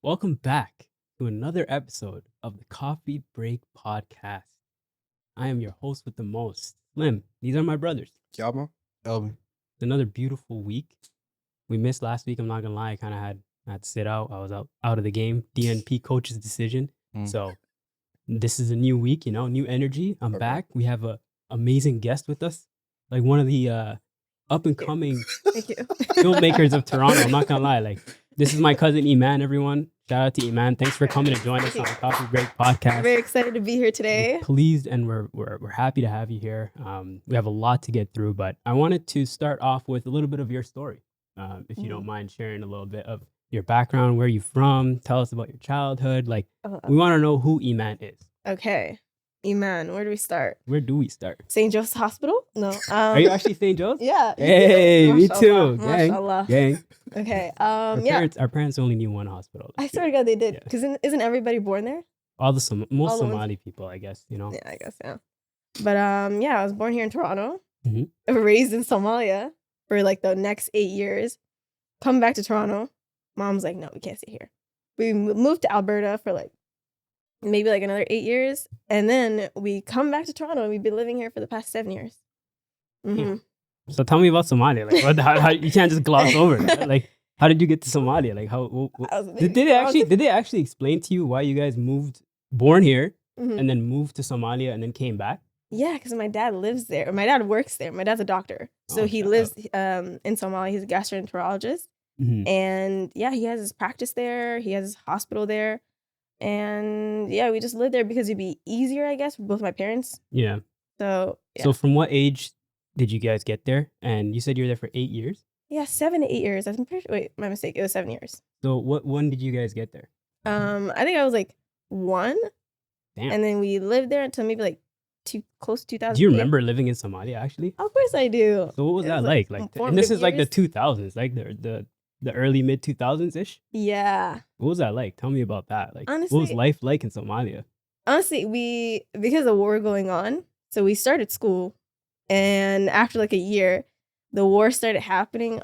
Welcome back to another episode of the Coffee Break Podcast. I am your host with the most, Slim. These are my brothers. Yama. Elvin. It's another beautiful week. We missed last week. I'm not gonna lie. I kind of had to sit out. I was out of the game. DNP coach's decision. So this is a new week. New energy. I'm back. We have a amazing guest with us, like one of the up and coming filmmakers of Toronto. I'm not gonna lie. Like, this is my cousin Iman. Everyone, shout out to Iman. Thanks for coming to join us on the Coffee Break Podcast. Very excited to be here today. We're pleased, and we're happy to have you here. We have a lot to get through, but I wanted to start off with a little bit of your story, if you don't mind sharing a little bit of your background, where you from. Tell us about your childhood. Like, we want to know who Iman is. Okay. Iman, where do we start? Where do we start? St. Joseph's Hospital? No. Are you actually St. Joe's? Yeah. Hey, me too. Mashallah. Gang. Okay. Our parents only knew one hospital. I swear to God they did. Because isn't everybody born there? Most Somali people, I guess, Yeah, I guess, yeah. But I was born here in Toronto. Mm-hmm. Raised in Somalia for like the next 8 years. Come back to Toronto. Mom's like, no, we can't stay here. We moved to Alberta for like maybe like another 8 years. And then we come back to Toronto and we've been living here for the past 7 years. Yeah. So tell me about Somalia. Like, how you can't just gloss over it. Like, how did you get to Somalia? Like, did they actually explain to you why you guys born here and then moved to Somalia and then came back? Yeah, because my dad lives there. My dad works there. My dad's a doctor. So he lives in Somalia. He's a gastroenterologist. Mm-hmm. And yeah, he has his practice there. He has his hospital there. And yeah, we just lived there because it'd be easier, I guess, for both my parents. Yeah. So, yeah. So from what age did you guys get there? And you said you were there for 8 years? Yeah, 7 to 8 years. I'm pretty sure. Wait, my mistake. It was 7 years. So when did you guys get there? I think I was like 1. Damn. And then we lived there until maybe like close to 2000. Do you remember living in Somalia, actually? Of course I do. So what was that like? And this is like the 2000s, like the early mid 2000s ish. Yeah. What was that like? Tell me about that. Like, honestly, what was life like in Somalia? Honestly, because of war going on, so we started school, and after like a year, the war started happening.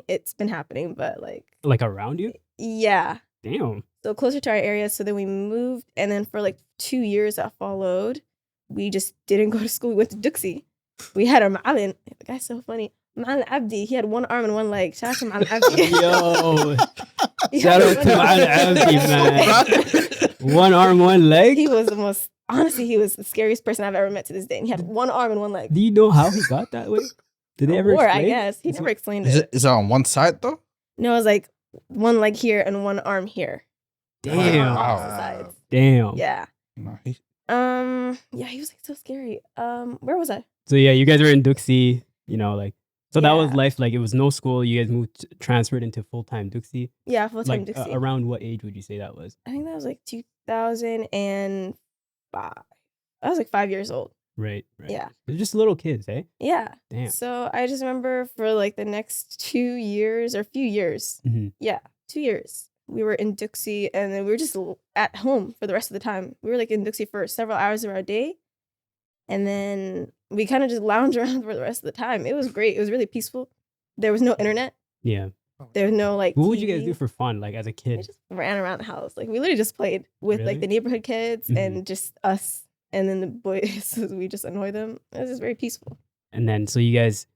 It's been happening, but like around you? Yeah. Damn. So closer to our area. So then we moved, and then for like 2 years that followed, we just didn't go to school. We went to Duxie. We had our ma'alin. The guy's so funny. Ma'al Abdi, he had one arm and one leg. Shout out to Ma'al Abdi. Yo. Shout out to Ma'al Abdi, man. One arm, one leg? He was he was the scariest person I've ever met to this day. And he had one arm and one leg. Do you know how he got that way? Did they ever explain? I guess. He never explained it. Is it on one side, though? No, it was like one leg here and one arm here. Damn. Wow. Damn. Yeah. Nice. Yeah, he was like so scary. Where was I? So yeah, you guys were in Duxie, so that was life. Like, it was no school. You guys transferred into full-time Duxie. Yeah, full-time Duxie. Around what age would you say that was? I think that was like 2005. I was like 5 years old. Right. Yeah. They're just little kids, eh? Yeah. Damn. So I just remember for like the next 2 years or few years. Mm-hmm. Yeah, 2 years. We were in Duxie, and then we were just at home for the rest of the time. We were like in Duxie for several hours of our day. And then we kind of just lounged around for the rest of the time. It was great. It was really peaceful. There was no internet. Yeah. There was no like What would TV. you guys do for fun, like, as a kid? We just ran around the house. Like, we literally just played with like the neighborhood kids and just us. And then the boys, we just annoy them. It was just very peaceful. And then, so you guys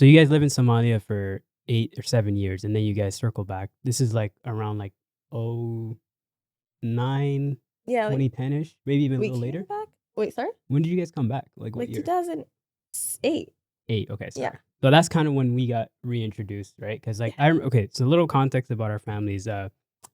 live in Somalia for 8 or 7 years, and then you guys circle back. This is like around like 2009, yeah, 2010-ish, maybe even a little later. Back? Wait, sorry? When did you guys come back? Like, what year? 2008. 8, okay. Sorry. Yeah. So that's kind of when we got reintroduced, right? Because so a little context about our families.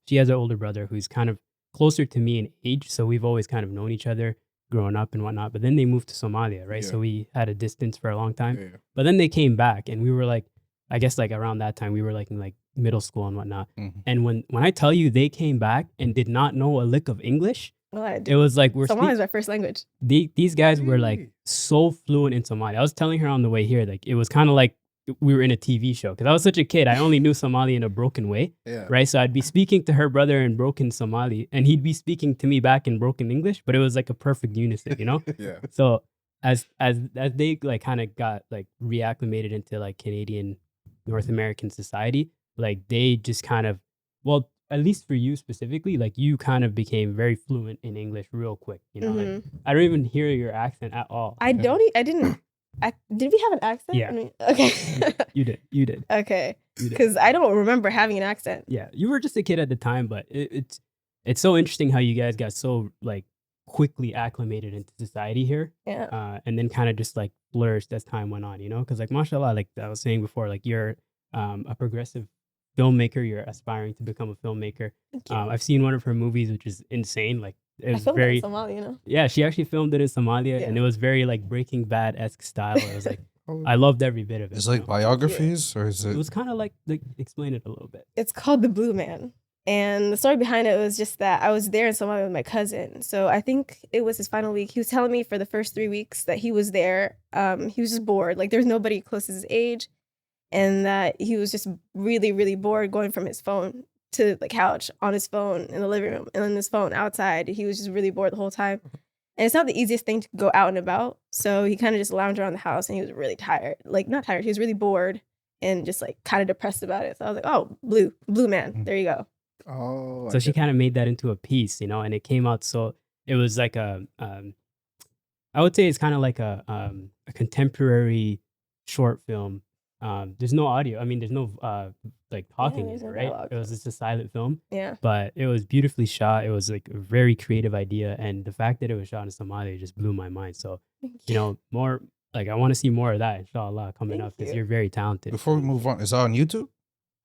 She has an older brother who's kind of closer to me in age, so we've always kind of known each other growing up and whatnot. But then they moved to Somalia, right? Yeah. So we had a distance for a long time. Yeah. But then they came back, and we were like, I guess like around that time we were like in like middle school and whatnot. Mm-hmm. And when I tell you they came back and did not know a lick of English, it was like Somali is my first language. These guys were like so fluent in Somali. I was telling her on the way here, like it was kind of like we were in a TV show, because I was such a kid. I only knew Somali in a broken way, right? So I'd be speaking to her brother in broken Somali, and he'd be speaking to me back in broken English, but it was like a perfect unison, Yeah. So as they like kind of got like reacclimated into like Canadian North American society, like they just kind of, well, at least for you specifically, like you kind of became very fluent in English real quick. You know, like Mhm. I don't even hear your accent at all. I don't. I didn't. Did we have an accent? Yeah. I mean, okay. You did. You did. Okay. You did. Because I don't remember having an accent. Yeah, you were just a kid at the time, but it's so interesting how you guys got so like quickly acclimated into society here, Yeah. and then kind of just like flourished as time went on. You know, because like mashallah, like I was saying before, like you're a progressive filmmaker. You're aspiring to become a filmmaker. Thank you. I've seen one of her movies, which is insane. Like it I was filmed it very in Somalia, you know. yeah. She actually filmed it in Somalia, and Yeah. it was very like Breaking Bad esque style. It was like Oh, I loved every bit of it. it's you like know? biographies, or is It it? was kind of like explain it a little bit. It's called The Blue Man. And the story behind it was just that I was there in Somalia with my cousin. So I think it was his final week. He was telling me for the first 3 weeks that he was there. He was just bored. Like there was nobody close to his age. And that he was just really, really bored going from his phone to the couch on his phone in the living room and then his phone outside. He was just really bored the whole time. And it's not the easiest thing to go out and about. So he kind of just lounged around the house and he was really tired. Like not tired, he was really bored and just like kind of depressed about it. So I was like, oh, blue man. There you go. Oh, So she kind of made that into a piece, you know, and it came out. So it was like I would say it's kind of like a contemporary short film. There's no audio. I mean, there's no like talking in there's it, no right? dialogue. It was just a silent film, Yeah. but it was beautifully shot. It was like a very creative idea, and the fact that it was shot in Somalia just blew my mind. So you know, more like I want to see more of that, inshallah, coming Thank up because you. you're very talented. Before we move on, is that on YouTube?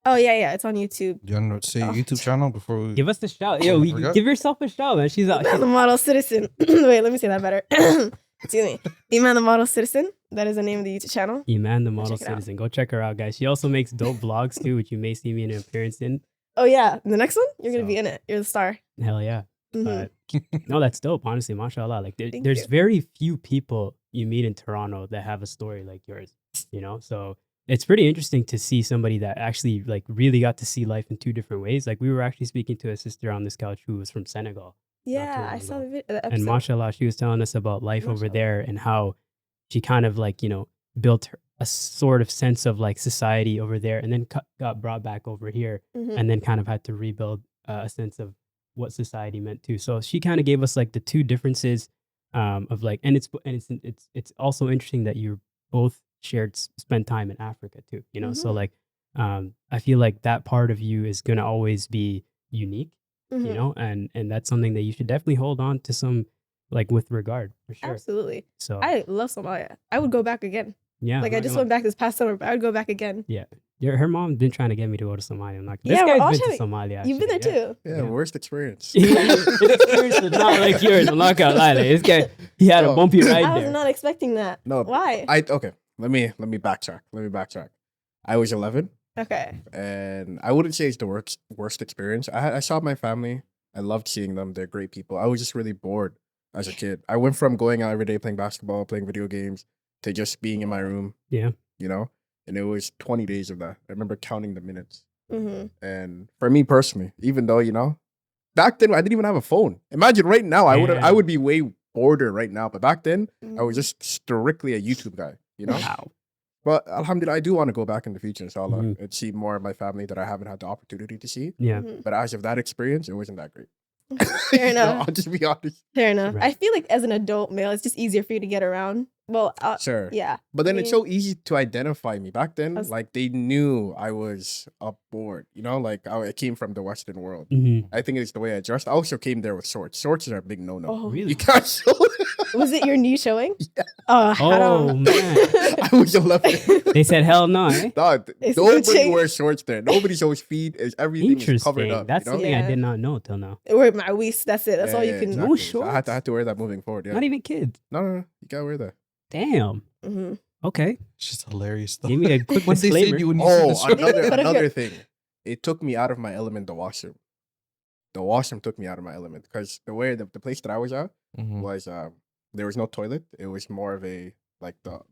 Oh yeah, it's on YouTube. Do you want to say your Oh. YouTube channel before we? Give us the shout, yo. Forgot? Give yourself a shout, man. She's Iman the Model Citizen. Wait, let me say that better. Excuse me. Iman the Model Citizen. That is the name of the YouTube channel. Iman the Go Model check it out. Citizen. Go check her out, guys. She also makes dope vlogs too, which you may see me in an appearance in. Oh yeah, the next one you're gonna So- be in it. You're the star. Hell yeah. Mhm. No, that's dope. Honestly, mashallah. Like Thank there's you. very few people you meet in Toronto that have a story like yours. You know, so it's pretty interesting to see somebody that actually like really got to see life in two different ways. Like we were actually speaking to a sister on this couch who was from Senegal, Yeah, long I saw ago. the and episode. mashallah, she was telling us about life over Mashallah. there and how she kind of like built a sort of sense of like society over there, and then got brought back over here, Mhm. and then kind of had to rebuild a sense of what society meant too. So she kind of gave us like the two differences of like, and it's also interesting that you both spent time in Africa too. You know, so Mhm. like I feel like that part of you is gonna always be unique. You Mhm. know, and that's something that you should definitely hold on to some like with regard for sure. Absolutely. So I love Somalia. I would go back again. yeah, Like I'm I not just gonna went back this past summer, but I would go back again. lie. Yeah, her mom been trying to get me to go to Somalia. I'm like, this Yeah, we're all guy's been to trying Somalia. You've been there actually, too. Yeah, Yeah. worst experience. His experience was not like yours. I'm not gonna lie. Like, this guy, he had a No. bumpy ride I was there. not expecting that. No, Why? Okay. Let me backtrack. I was 11, Okay. and I wouldn't say it's the worst experience. I saw my family. I loved seeing them. They're great people. I was just really bored as a kid. I went from going out every day playing basketball, playing video games, to just being in my room. Yeah. You know, and it was 20 days of that. I remember counting the minutes. Mm-hmm. And for me personally, even though back then I didn't even have a phone. Imagine right now, I Damn. would be way border right now. But back then, I Mm-hmm. was just strictly a YouTube guy. You know. Wow. But alhamdulillah, I do want to go back in the future, inshallah, Mhm. and see more of my family that I haven't had the opportunity to see. Yeah. Mm-hmm. But as of that experience, it wasn't that great. Fair You know, enough. I'll just be honest. Fair enough. Right. I feel like as an adult male, it's just easier for you to get around. Well, Sure. yeah. But then I it's mean- so easy to identify me. Back then, was- like they knew I was up board. You know, like I came from the Western world. Mhm. I think it's the way I dressed. I also came there with shorts. Shorts are a big no-no. Oh, Really? You can't show. was it your knee showing? Yeah. Oh, Oh man. I was 11. They said hell no. Eh? Dog, It's nobody Gucci. wears shorts there. Nobody shows feet. Everything is covered Interesting. up. That's you know? something I Yeah. did not know till now. Or my waist. That's it. That's all you can. exactly. No So I had to wear that moving forward. Yeah. Not even kids. No. You gotta wear that. Damn. Mm-hmm. Okay. It's just hilarious though. Give me a quick What they say disclaimer. to you when you Oh, see the But if another you're- thing. It took me out of my element. The washroom. The washroom took me out of my element because the place that I was at Mhm. was there was no toilet. It was more of a like Oh.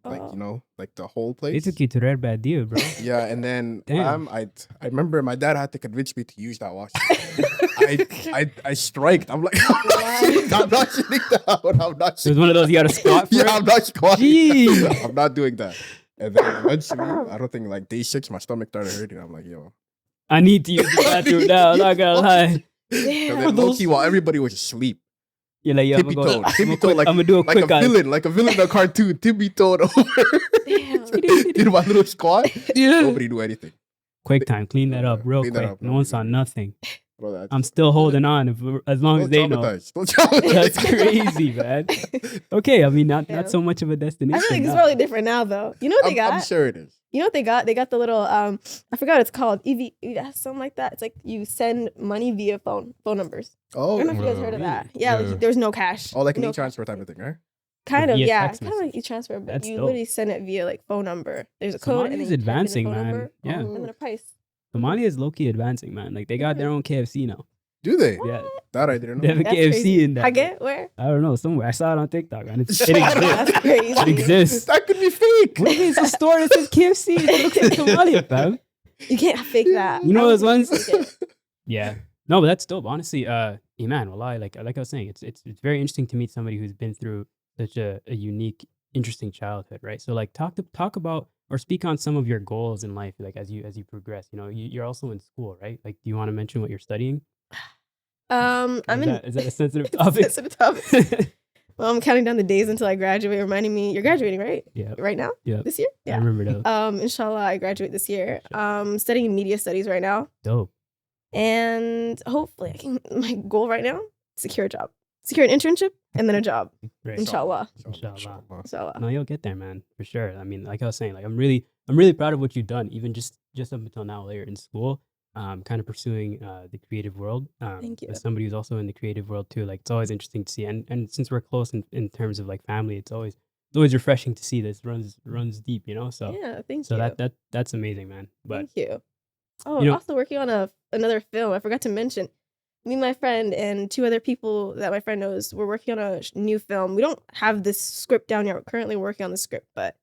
like the whole They place. took you to Red Bad Deal, bro. Yeah, and then Damn. I remember my dad had to convince me to use that washroom. I striked. I'm like, I'm not sitting down. I'm not It was sitting. one of those you got to squat for. Yeah, it? I'm not squatting. Jeez. I'm not doing that. And then eventually, I don't think like day 6, my stomach started hurting. I'm like, yo, I need to use the bathroom now. I'm not gonna lie. And Damn. then low key, while everybody was asleep, You're like, yo, I'm tippy gonna toed, go. tippy toed, I'm gonna do a like quick a eye. villain, in a cartoon, tippy toed over. Damn. Did my little squad. Nobody knew anything. Quick time, clean that up real Clean that quick. up, No bro. one saw nothing. Bro, that I'm just- still holding on as long as they know. Don't traumatize. That's crazy, man. Okay, I mean, not Yeah. so much of a I destination. feel like it's now. probably different now, though. You know what they got? I'm sure it is. You know what they got? They got the little I forgot what it's called. Something like that. It's like you send money via phone numbers. I Oh, don't know if you guys heard of really? that. Yeah, Yeah. like, there's no cash. oh, like an no e-transfer type of thing, right? Kind of, Via yeah. text Kind of like message. e-transfer, but That's you dope. literally send it via like phone number. There's a code and then Somali's you type in the advancing, phone man. number, Yeah. and then a price. Somalia is low-key advancing, man. Like, they got their own KFC now. Do they? Yeah. That I didn't They have know. a That's KFC crazy. in there. I get where? I don't know, somewhere. I saw it on TikTok, and it Shut exists. up. That's crazy. It exists. That could be fake. What do you mean? It's a store that says KFC. It looks like Somalia, fam. You can't fake that. You know I those don't think ones? you can fake it. Yeah. No, but that's dope. Honestly, Iman, wallahi, like I was saying, it's very interesting to meet somebody who's been through such a unique, interesting childhood, right? So like talk about or speak on some of your goals in life, like as you progress. You know, you're also in school, right? Like, do you want to mention what you're studying? I'm in. Is that a sensitive It's a topic? sensitive topic. Well, I'm counting down the days until I graduate, reminding me you're graduating, right? Yeah. Right now? Yeah. This year? I Yeah. remember those. Inshallah, I graduate this year. Studying media studies right now. Dope. And hopefully I can my goal right now, secure a job. Secure an internship and then a job. Great. Inshallah. Inshallah. Inshallah. No, you'll get there, man, for sure. I mean, like I was saying, like I'm really proud of what you've done, even just up until now, later in school. Kind of pursuing the creative world. Thank you. As somebody who's also in the creative world too, like it's always interesting to see. And since we're close in terms of like family, it's always refreshing to see this runs deep, you know. So Yeah, thank so you. that's amazing, man. But Thank you. Oh, you know- also working on another film. I forgot to mention. Me, my friend, and two other people that my friend knows, we're working on a new film. We don't have this script down yet. We're currently working on the script, but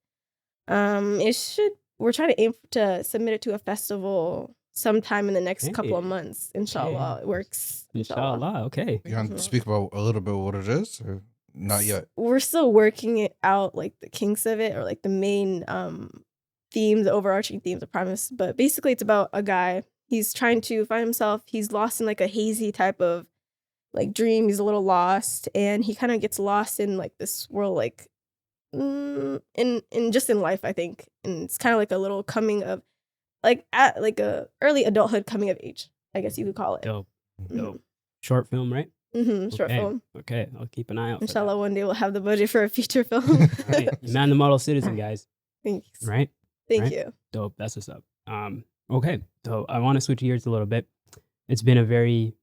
we're trying to aim to submit it to a festival sometime in the next couple of Hey. months. Inshallah, Okay. it works. inshallah, okay. You want to speak about a little bit what it is? Or not yet. We're still working it out, like the kinks of it, or like the main themes, the overarching themes, the premise. But basically, it's about a guy. He's trying to find himself. He's lost in like a hazy type of like dream. He's a little lost, and he kind of gets lost in like this world, like in just in life, I think. And it's kind of like a little coming of like at like a early adulthood coming of age, I guess you could call it. Dope. Dope. Short film, right? Short Okay. film. Okay, I'll keep an eye out. Inshallah, one day we'll have the budget for a feature film. For that. Right. Man, the model citizen, guys. Thanks. Right? Thank Right? you. Dope. That's what's up. Okay. So I want to switch gears a little bit. It's been a very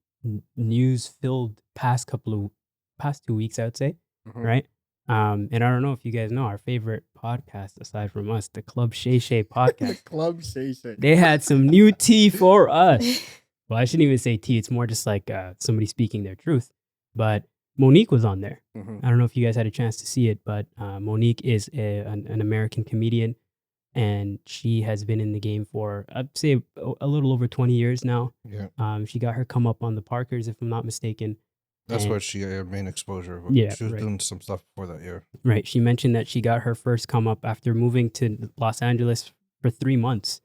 news-filled past 2 weeks, I would say. Mhm. Right? And I don't know if you guys know our favorite podcast aside from us, the Club Shay Shay podcast. Club Shay Shay. They had some new tea for us. Well, I shouldn't even say tea. It's more just like somebody speaking their truth. But Monique was on there. Mhm. I don't know if you guys had a chance to see it, but Monique is an American comedian, and she has been in the game for, I'd say, a little over 20 years now. Yeah. She got her come up on the Parkers, if I'm not mistaken. That's And- what she main exposure. Yeah, She was right. doing some stuff before that, yeah. Right. She mentioned that she got her first come up after moving to Los Angeles for 3 months.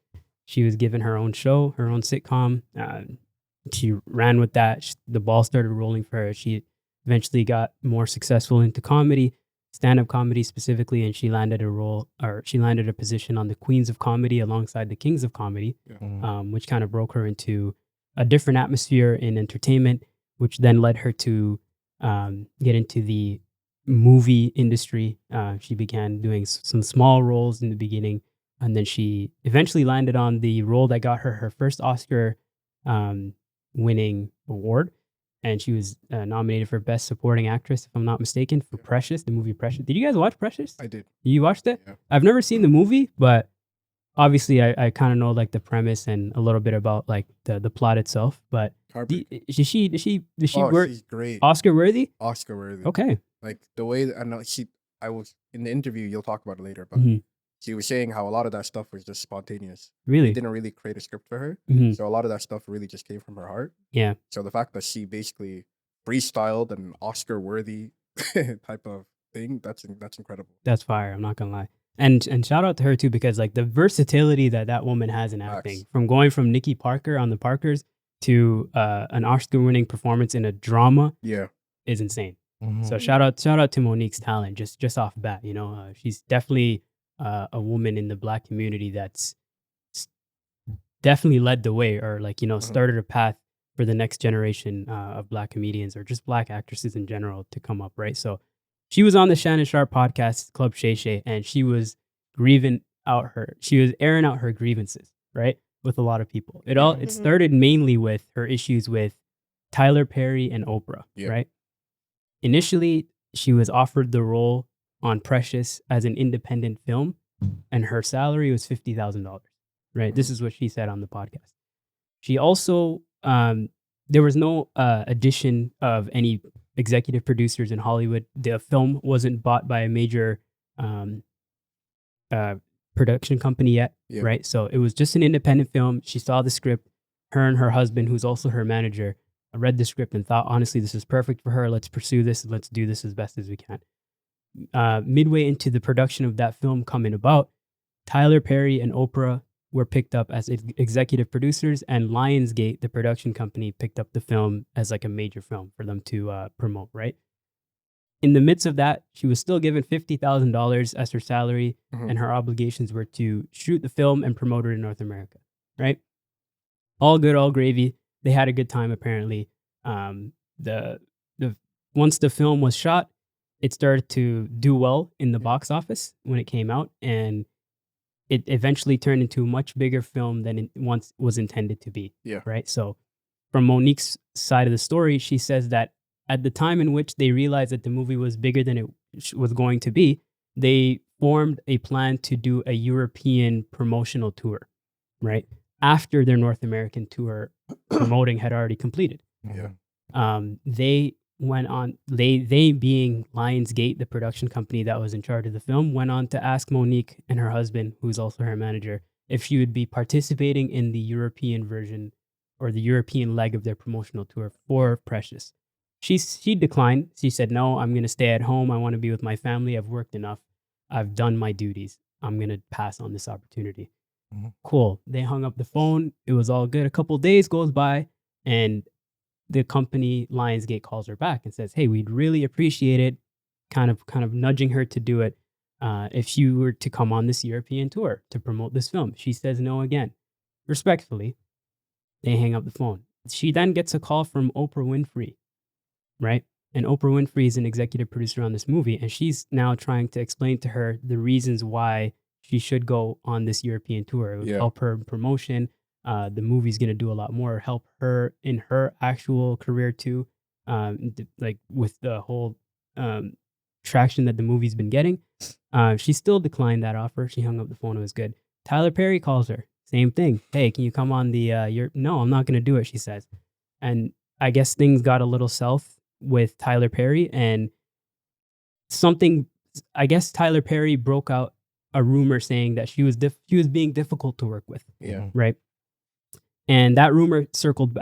She was given her own show, her own sitcom. She ran with that. The ball started rolling for her. She eventually got more successful into comedy, stand-up comedy specifically, and she landed a position on the Queens of Comedy alongside the Kings of Comedy, Mm. which kind of broke her into a different atmosphere in entertainment, which then led her to get into the movie industry. She began doing some small roles in the beginning, and then she eventually landed on the role that got her first Oscar winning award. And she was nominated for Best Supporting Actress, if I'm not mistaken, for Precious, the movie Precious. Did you guys watch Precious? I did. You watched it? Yeah. I've never seen the movie, but obviously I kind of know like the premise and a little bit about like the plot itself. But Heartbreak. is she Oh, work she's great. Oscar worthy? Oscar worthy. Okay. Like the way that, I know I was in the interview, you'll talk about it later, but Mhm. she was saying how a lot of that stuff was just spontaneous. They Really? didn't really create a script for her. Mhm. So a lot of that stuff really just came from her heart. Yeah. So the fact that she basically freestyled an Oscar worthy type of thing, that's incredible. That's fire. I'm not gonna lie. And shout out to her too, because like the versatility that woman has in acting, Facts. from going from Nikki Parker on the Parkers to an Oscar-winning performance in a drama, Yeah. is insane. Mhm. So shout out to Monique's talent just off bat. You know, she's definitely a woman in the Black community that's s- definitely led the way, or like, you know, Mhm. started a path for the next generation of Black comedians, or just Black actresses in general, to come up, right? So she was on the Shannon Sharp podcast, Club Shay Shay, and she was she was airing out her grievances, right, with a lot of people. It Yeah. Mhm. started mainly with her issues with Tyler Perry and Oprah, Yeah. right? Initially, she was offered the role on Precious as an independent film, and her salary was $50,000. Right, this is what she said on the podcast. She also there was no addition of any executive producers in Hollywood. The film wasn't bought by a major um, uh, production company yet, Yeah. right? So it was just an independent film. She saw the script. Her and her husband, who's also her manager, read the script and thought, honestly, this is perfect for her. Let's pursue this. Let's do this as best as we can. Midway into the production of that film coming about, Tyler Perry and Oprah were picked up as executive producers, and Lionsgate, the production company, picked up the film as like a major film for them to promote, right? In the midst of that, she was still given $50,000 as her salary, Mhm. and her obligations were to shoot the film and promote it in North America, right? All good, all gravy. They had a good time, apparently. The once the film was shot, it started to do well in the box office when it came out, and it eventually turned into a much bigger film than it once was intended to be. Yeah. Right. So, from Monique's side of the story, she says that at the time in which they realized that the movie was bigger than it was going to be, they formed a plan to do a European promotional tour, right? After their North American tour promoting had already completed. Yeah. They went on, they being Lionsgate, the production company that was in charge of the film, went on to ask Monique and her husband, who's also her manager, if she would be participating in the European version or the European leg of their promotional tour for Precious. She declined. She said, no, I'm going to stay at home. I want to be with my family. I've worked enough. I've done my duties. I'm going to pass on this opportunity. Mhm. Cool. They hung up the phone. It was all good. A couple days goes by, and the company Lionsgate calls her back and says, hey, we'd really appreciate it, kind of nudging her to do it, if you were to come on this European tour to promote this film. She says no again. Respectfully, they hang up the phone. She then gets a call from Oprah Winfrey, right? And Oprah Winfrey is an executive producer on this movie, and she's now trying to explain to her the reasons why she should go on this European tour. It would Yeah. help her in promotion. The movie's going to do a lot more, help her in her actual career too, like with the whole traction that the movie's been getting. She still declined that offer. She hung up the phone. It was good. Tyler Perry calls her. Same thing. Hey, can you come on the No, I'm not going to do it, she says. And I guess things got a little south with Tyler Perry, and I guess Tyler Perry broke out a rumor saying that she was being difficult to work with, Yeah. right? And that rumor circled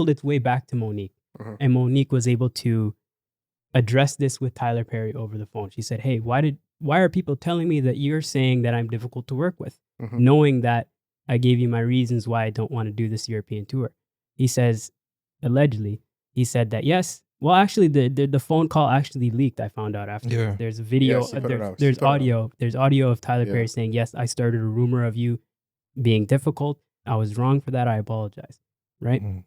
its way back to Monique, Mhm. and Monique was able to address this with Tyler Perry over the phone. She said, "Hey, why are people telling me that you're saying that I'm difficult to work with, Mhm. knowing that I gave you my reasons why I don't want to do this European tour?" He says, allegedly, he said that yes. Well, actually, the phone call actually leaked. I found out after. Yeah. There's a video. Yeah, she put it out. She There's put it out. audio. There's audio of Tyler Yeah. Perry saying, "Yes, I started a rumor of you being difficult. I was wrong for that. I apologize." Right. Mhm.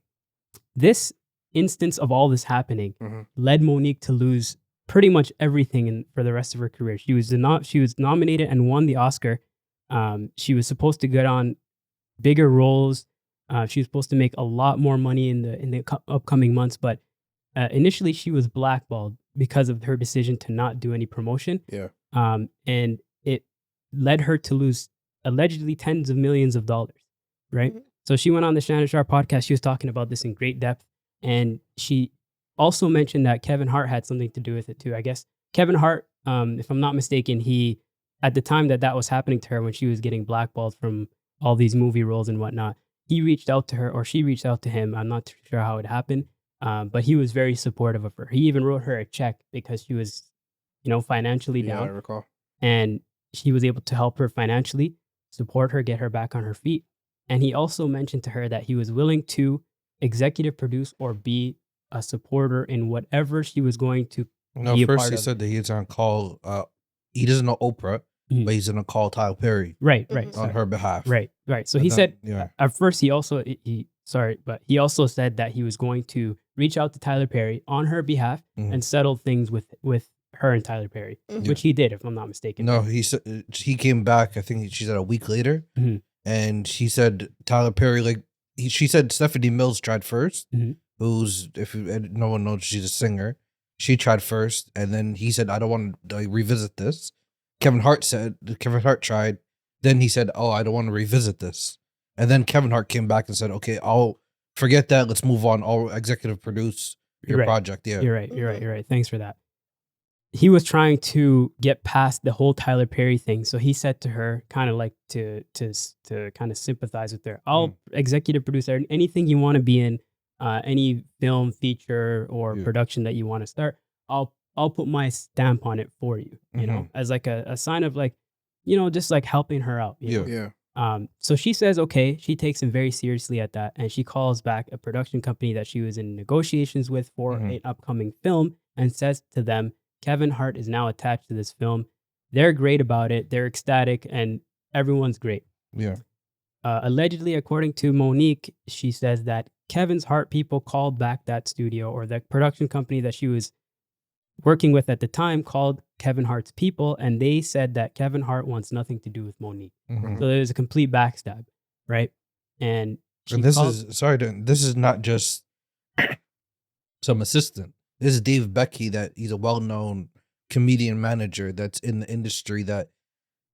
This instance of all this happening Mhm. led Monique to lose pretty much everything for the rest of her career. She was nominated and won the Oscar. She was supposed to get on bigger roles. She was supposed to make a lot more money in the upcoming months, but initially she was blackballed because of her decision to not do any promotion. Yeah. And it led her to lose allegedly tens of millions of dollars. Right. Mhm. So she went on the Shannon Sharp podcast. She was talking about this in great depth. And she also mentioned that Kevin Hart had something to do with it too. I guess Kevin Hart, if I'm not mistaken, he, at the time that was happening to her, when she was getting blackballed from all these movie roles and whatnot, he reached out to her, or she reached out to him. I'm not too sure how it happened, but he was very supportive of her. He even wrote her a check because she was, financially Yeah, I down. recall. And he was able to help her financially, support her, get her back on her feet. And he also mentioned to her that he was willing to executive produce or be a supporter in whatever she was going to No, be a first part he of. said that he's gonna call. He doesn't know Oprah, Mhm. but he's gonna call Tyler Perry Right, Mhm. right, on sorry. her behalf. Right. So And he then- said yeah. at first he also he also said that he was going to reach out to Tyler Perry on her behalf Mhm. and settle things with her and Tyler Perry, Mhm. which he did, if I'm not mistaken. No, right? he said he came back. I think she said a week later, Mhm. and she said Tyler Perry she said Stephanie Mills tried 1st, Mhm. who's no one knows she's a singer. She tried first, and then he said I don't want to revisit this. Kevin Hart tried. Then he said, "Oh, I don't want to revisit this." And then Kevin Hart came back and said, "Okay, I'll forget that. Let's move on. I'll executive produce your Right. project." Yeah, You're right. Thanks for that. He was trying to get past the whole Tyler Perry thing, so he said to her, kind of like to kind of sympathize with her. I'll executive produce anything you want to be in, any film, feature, or Yeah. production that you want to start. I'll put my stamp on it for you, you know, Mhm. as like a sign of like, you know, just like helping her out. You know? Yeah. Yeah. So she says, okay, she takes him very seriously at that. And she calls back a production company that she was in negotiations with for Mhm. an upcoming film and says to them, Kevin Hart is now attached to this film. They're great about it. They're ecstatic and everyone's great. Yeah. Allegedly, according to Monique, she says that Kevin's Hart people called back that studio, or the production company that she was working with at the time called Kevin Hart's people, and they said that Kevin Hart wants nothing to do with Monique. Mhm. So there's a complete backstab, right? And she And this called, this is not just some assistant. This is Dave Becky, that he's a well-known comedian manager that's in the industry. That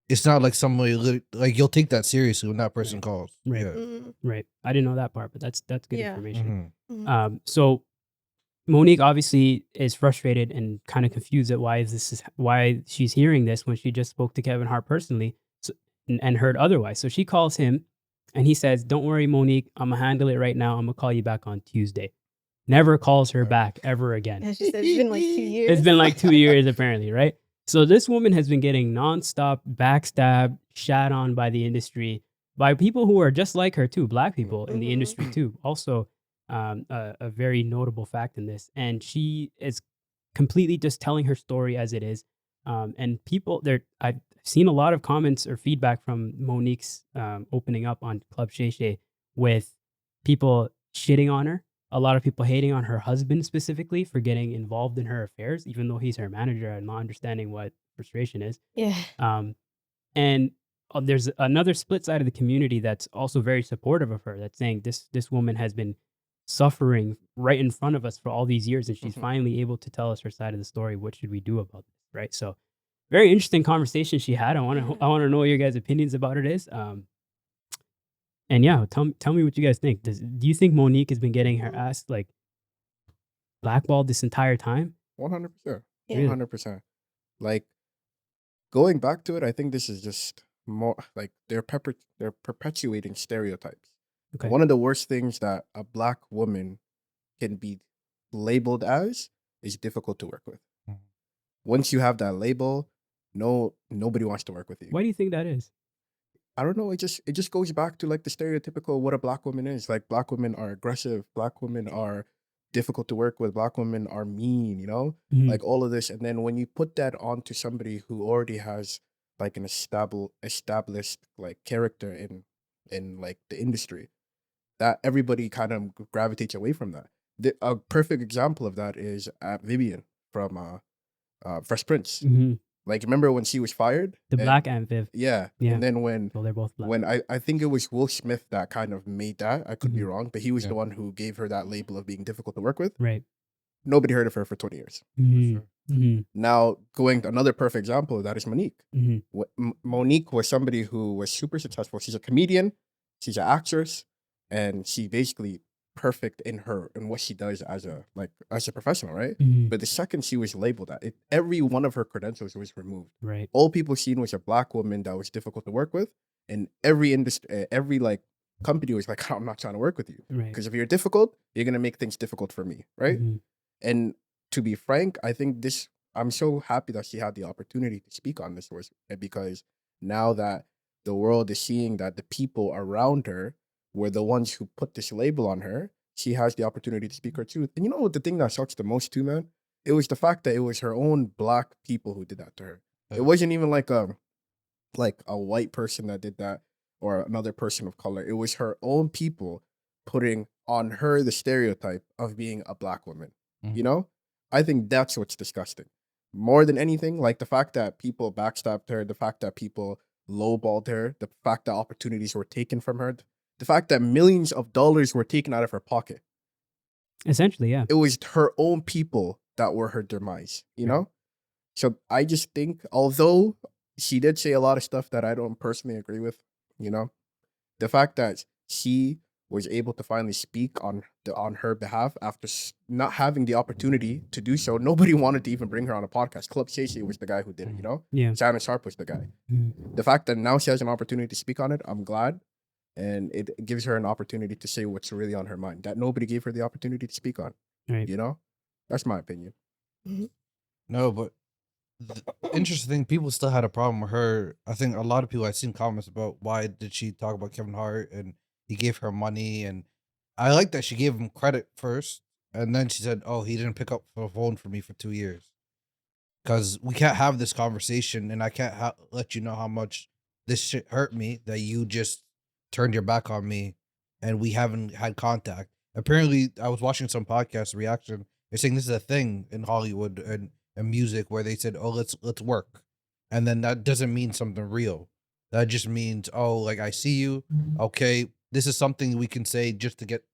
it's not like somebody like you'll take that seriously when that person Right. calls. Right. Yeah. Mhm. right. I didn't know that part, but that's good Yeah. information. Mhm. Mhm. So Monique obviously is frustrated and kind of confused at why she's hearing this when she just spoke to Kevin Hart personally, and heard otherwise. So she calls him and he says, "Don't worry, Monique, I'm gonna handle it right now. I'm gonna call you back on Tuesday." Never calls her back ever again. And she said it's been like 2 years. It's been like 2 years apparently, right? So this woman has been getting nonstop backstab, shat on by the industry, by people who are just like her too, black people in the Mhm. industry too. Also, a very notable fact in this, and she is completely just telling her story as it is. And people there, I've seen a lot of comments or feedback from Monique's opening up on Club Shay Shay, with people shitting on her, a lot of people hating on her husband specifically for getting involved in her affairs, even though he's her manager and not understanding what frustration is. Yeah. And there's another split side of the community that's also very supportive of her, that's saying this woman has been suffering right in front of us for all these years, and she's Mhm. finally able to tell us her side of the story. What should we do about this, right? So very interesting conversation she had. I want to know what your guys' opinions about it is. And yeah, tell me what you guys think. Do you think Monique has been getting her ass like blackballed this entire time? 100%. Yeah. 100%. Like, going back to it, I think this is just more like they're perpetuating stereotypes. Okay. One of the worst things that a black woman can be labeled as is difficult to work with. Mhm. Once you have that label, nobody wants to work with you. Why do you think that is? I don't know. It just goes back to like the stereotypical what a black woman is. Like, black women are aggressive. Black women are difficult to work with. Black women are mean. Mhm. Like all of this. And then when you put that onto somebody who already has like an established like character in like the industry, that everybody kind of gravitates away from that. A perfect example of that is Vivian from Fresh Prince. Mhm. Like, remember when she was fired? The And- black and Viv. Yeah. Yeah. And then when Well, they're both black. I think it was Will Smith that kind of made that. I could be Mhm. wrong, but he was Yeah. the one who gave her that label of being difficult to work with. Right. Nobody heard of her for 20 years. Mhm. sure. Mhm. Now, another perfect example of that is Monique. Mhm. Monique was somebody who was super successful. She's a comedian, she's an actress, and she basically perfect in what she does as a professional, right? Mhm. But the second she was labeled that, every one of her credentials was removed. Right. All people seen was a black woman that was difficult to work with, and every industry, every like company was like, I'm not trying to work with you Right. because if you're difficult, you're gonna make things difficult for me, right? Mhm. And to be frank, I think this I'm so happy that she had the opportunity to speak on this because now that the world is seeing that the people around her were the ones who put this label on her, she has the opportunity to speak her truth. And you know what the thing that sucks the most too, man? It was the fact that it was her own black people who did that to her. It wasn't even like a white person that did that or another person of color. It was her own people putting on her the stereotype of being a black woman. Mhm. You know? I think that's what's disgusting. More than anything, like the fact that people backstabbed her, the fact that people lowballed her, the fact that opportunities were taken from her, the fact that millions of dollars were taken out of her pocket. Essentially, yeah. It was her own people that were her demise, you know? So I just think, although she did say a lot of stuff that I don't personally agree with, you know, the fact that she was able to finally speak on her behalf after not having the opportunity to do so. Nobody wanted to even bring her on a podcast. Club Shay was the guy who did it, you know? Yeah. Shannon Sharp was the guy. Mhm. The fact that now she has an opportunity to speak on it, I'm glad. And it gives her an opportunity to say what's really on her mind that nobody gave her the opportunity to speak on. Right. You know? That's my opinion. No, but the interesting thing, people still had a problem with her. I think a lot of people I've seen comments about why did she talk about Kevin Hart and he gave her money, and I like that she gave him credit first, and then she said, "Oh, he didn't pick up the phone for me for 2 years." Because we can't have this conversation, and I can't let you know how much this shit hurt me that you just turned your back on me, and we haven't had contact. Apparently, I was watching some podcast reaction. They're saying this is a thing in Hollywood and music where they said, "Oh, let's work," and then that doesn't mean something real. That just means, "Oh, like I see you. Okay, this is something we can say just to get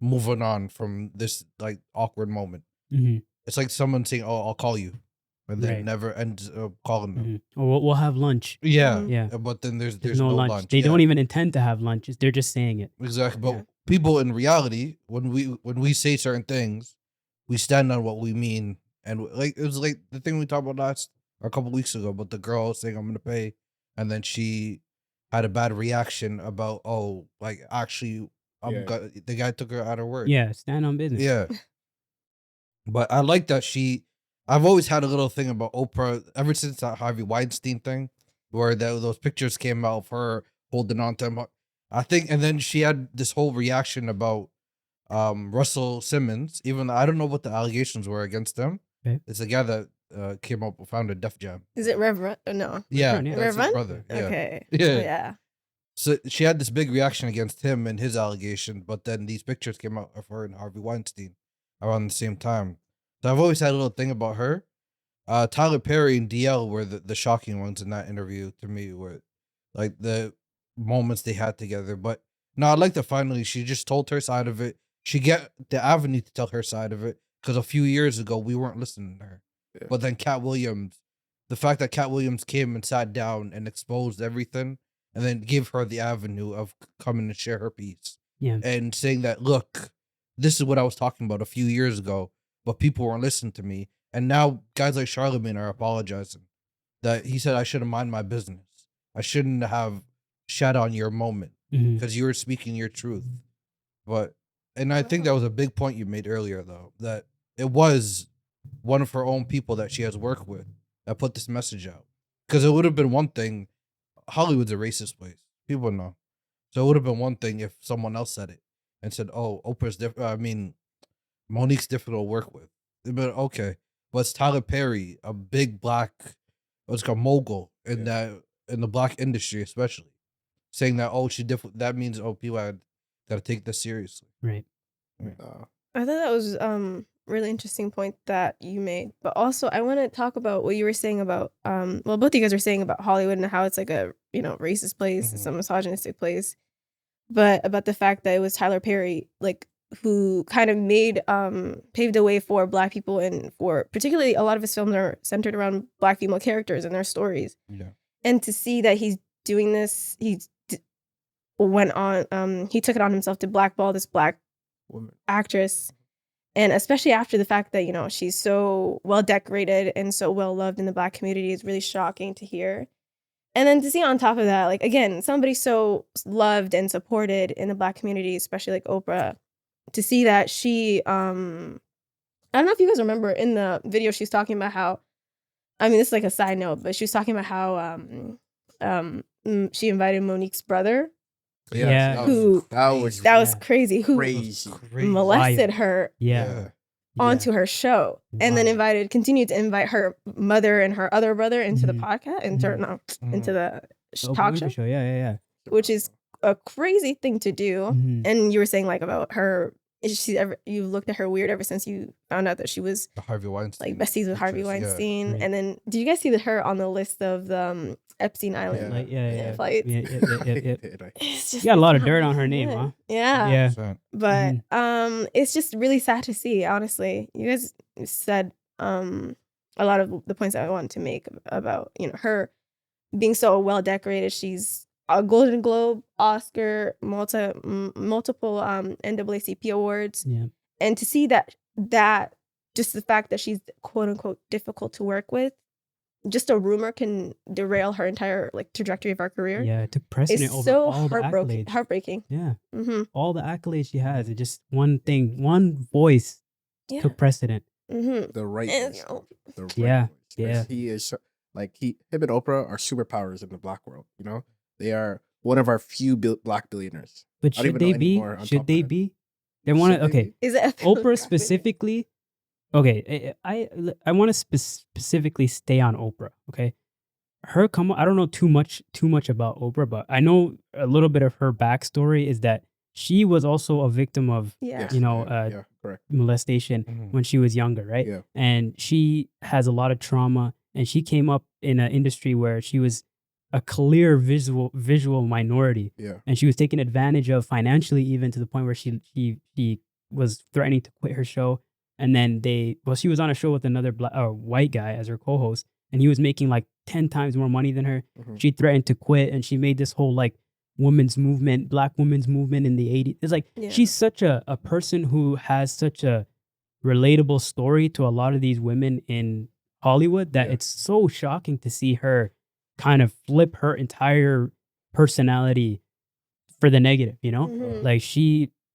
moving on from this like awkward moment." Mhm. It's like someone saying, "Oh, I'll call you," and then Right. never ends up calling them. Mhm. Or we'll have lunch. Yeah, Mhm. Yeah. but then There's there's no no lunch. lunch. They Yeah, don't even intend to have lunch. They're just saying it. exactly. But Yeah. people in reality, when we say certain things, we stand on what we mean. And like it was like the thing we talked about a couple weeks ago about the girl saying I'm gonna pay, and then she had a bad reaction about like actually Yeah. the guy took her at her word. Yeah. Stand on business. Yeah. But I like that I've always had a little thing about Oprah ever since that Harvey Weinstein thing, where those pictures came out of her holding on to him. I think, and then she had this whole reaction about Russell Simmons, even though I don't know what the allegations were against him. Okay. It's the guy that came up founded Def Jam. Is it Reverend? No. Yeah, Reverend, yeah. that's his Reverend? brother. Yeah. Okay. Yeah. Oh, yeah. So she had this big reaction against him and his allegation, but then these pictures came out of her and Harvey Weinstein around the same time. So I've always had a little thing about her. Tyler Perry and DL were the shocking ones in that interview to me, were like the moments they had together. But no, I like that finally she just told her side of it. She get the avenue to tell her side of it because a few years ago we weren't listening to her. Yeah. But then Cat Williams, the fact that Cat Williams came and sat down and exposed everything, and then give her the avenue of coming and share her piece Yeah. and saying that, look, this is what I was talking about a few years ago, but people weren't listening to me. And now guys like Charlemagne are apologizing that he said I should have mind my business. I shouldn't have shat on your moment Mhm. because you were speaking your truth. And I think that was a big point you made earlier, though, that it was one of her own people that she has worked with that put this message out. Because it would have been one thing. Hollywood's a racist place. People know. So it would have been one thing if someone else said it and said, "Oh, Oprah's different. I mean, Monique's difficult to work with." But okay, but it's Tyler Perry, a big black, what's called mogul in the black industry, especially, saying that she different. That means people got to take this seriously. Right. I thought that was really interesting point that you made. But also I want to talk about what you were saying about well, both of you guys were saying about Hollywood and how it's like a, racist place, it's a misogynistic place. But about the fact that it was Tyler Perry, like, who kind of made paved the way for Black people, and for particularly a lot of his films are centered around Black female characters and their stories. Yeah. And to see that he's doing this, went on he took it on himself to blackball this Black Woman. actress, and especially after the fact that she's so well decorated and so well loved in the Black community is really shocking to hear. And then to see on top of that, like, again, somebody so loved and supported in the Black community, especially like Oprah, to see that she I don't know if you guys remember in the video she's talking about how I mean, this is like a side note, but she was talking about how she invited Monique's brother, Yeah. Who- that was that was Yeah. crazy, who crazy. molested her Yeah. onto her show, and then Wild. continued to invite her mother and her other brother into the Mhm. podcast, into the The talk Oprah show, Winfrey Yeah. which is a crazy thing to do. Mhm. And you were saying like about her, you looked at her weird ever since you found out that she was The Harvey Weinstein. like besties with Harvey pictures, yeah. Weinstein. Right. And then did you guys see her on the list of the Epstein Island Like, yeah. flights? Yeah. It's just, You got a lot of it's dirt not on her name, good. huh? Yeah. Yeah. 100%. But Mm-hmm. it's just really sad to see, honestly. You guys said a lot of the points that I wanted to make about, her being so well decorated. She's a Golden Globe, Oscar, multiple NAACP awards. Yeah. And to see that just the fact that she's quote unquote difficult to work with, just a rumor can derail her entire like trajectory of her career. Yeah. It took precedent It's over so all the accolades. heartbreaking. Yeah. Mm-hmm. All the accolades she has. It just one thing, one voice Yeah. took precedent. Mm-hmm. The right And, voice. you know, The right Yeah, voice. 'Cause yeah. He is like him and Oprah are superpowers in the black world. You know, they are one of our few black billionaires. But I don't should even know they any be? more on top Should of they that. be? They want Should to. they Okay. be? is it Oprah specifically. Okay, I want to specifically stay on Oprah. Okay, I don't know too much about Oprah, but I know a little bit of her backstory is that she was also a victim of Yeah. Yes, you know, yeah, correct. molestation Mhm. when she was younger, right? Yeah. And she has a lot of trauma, and she came up in an industry where she was a clear visual minority, Yeah. and she was taken advantage of financially, even to the point where she was threatening to quit her show. And then she was on a show with another white guy as her co-host, and he was making like 10 times more money than her. Mhm. She threatened to quit, and she made this whole like black women's movement in the 80s. It's like Yeah. she's such a person who has such a relatable story to a lot of these women in Hollywood that Yeah. it's so shocking to see her kind of flip her entire personality for the negative, you know? Mhm. Like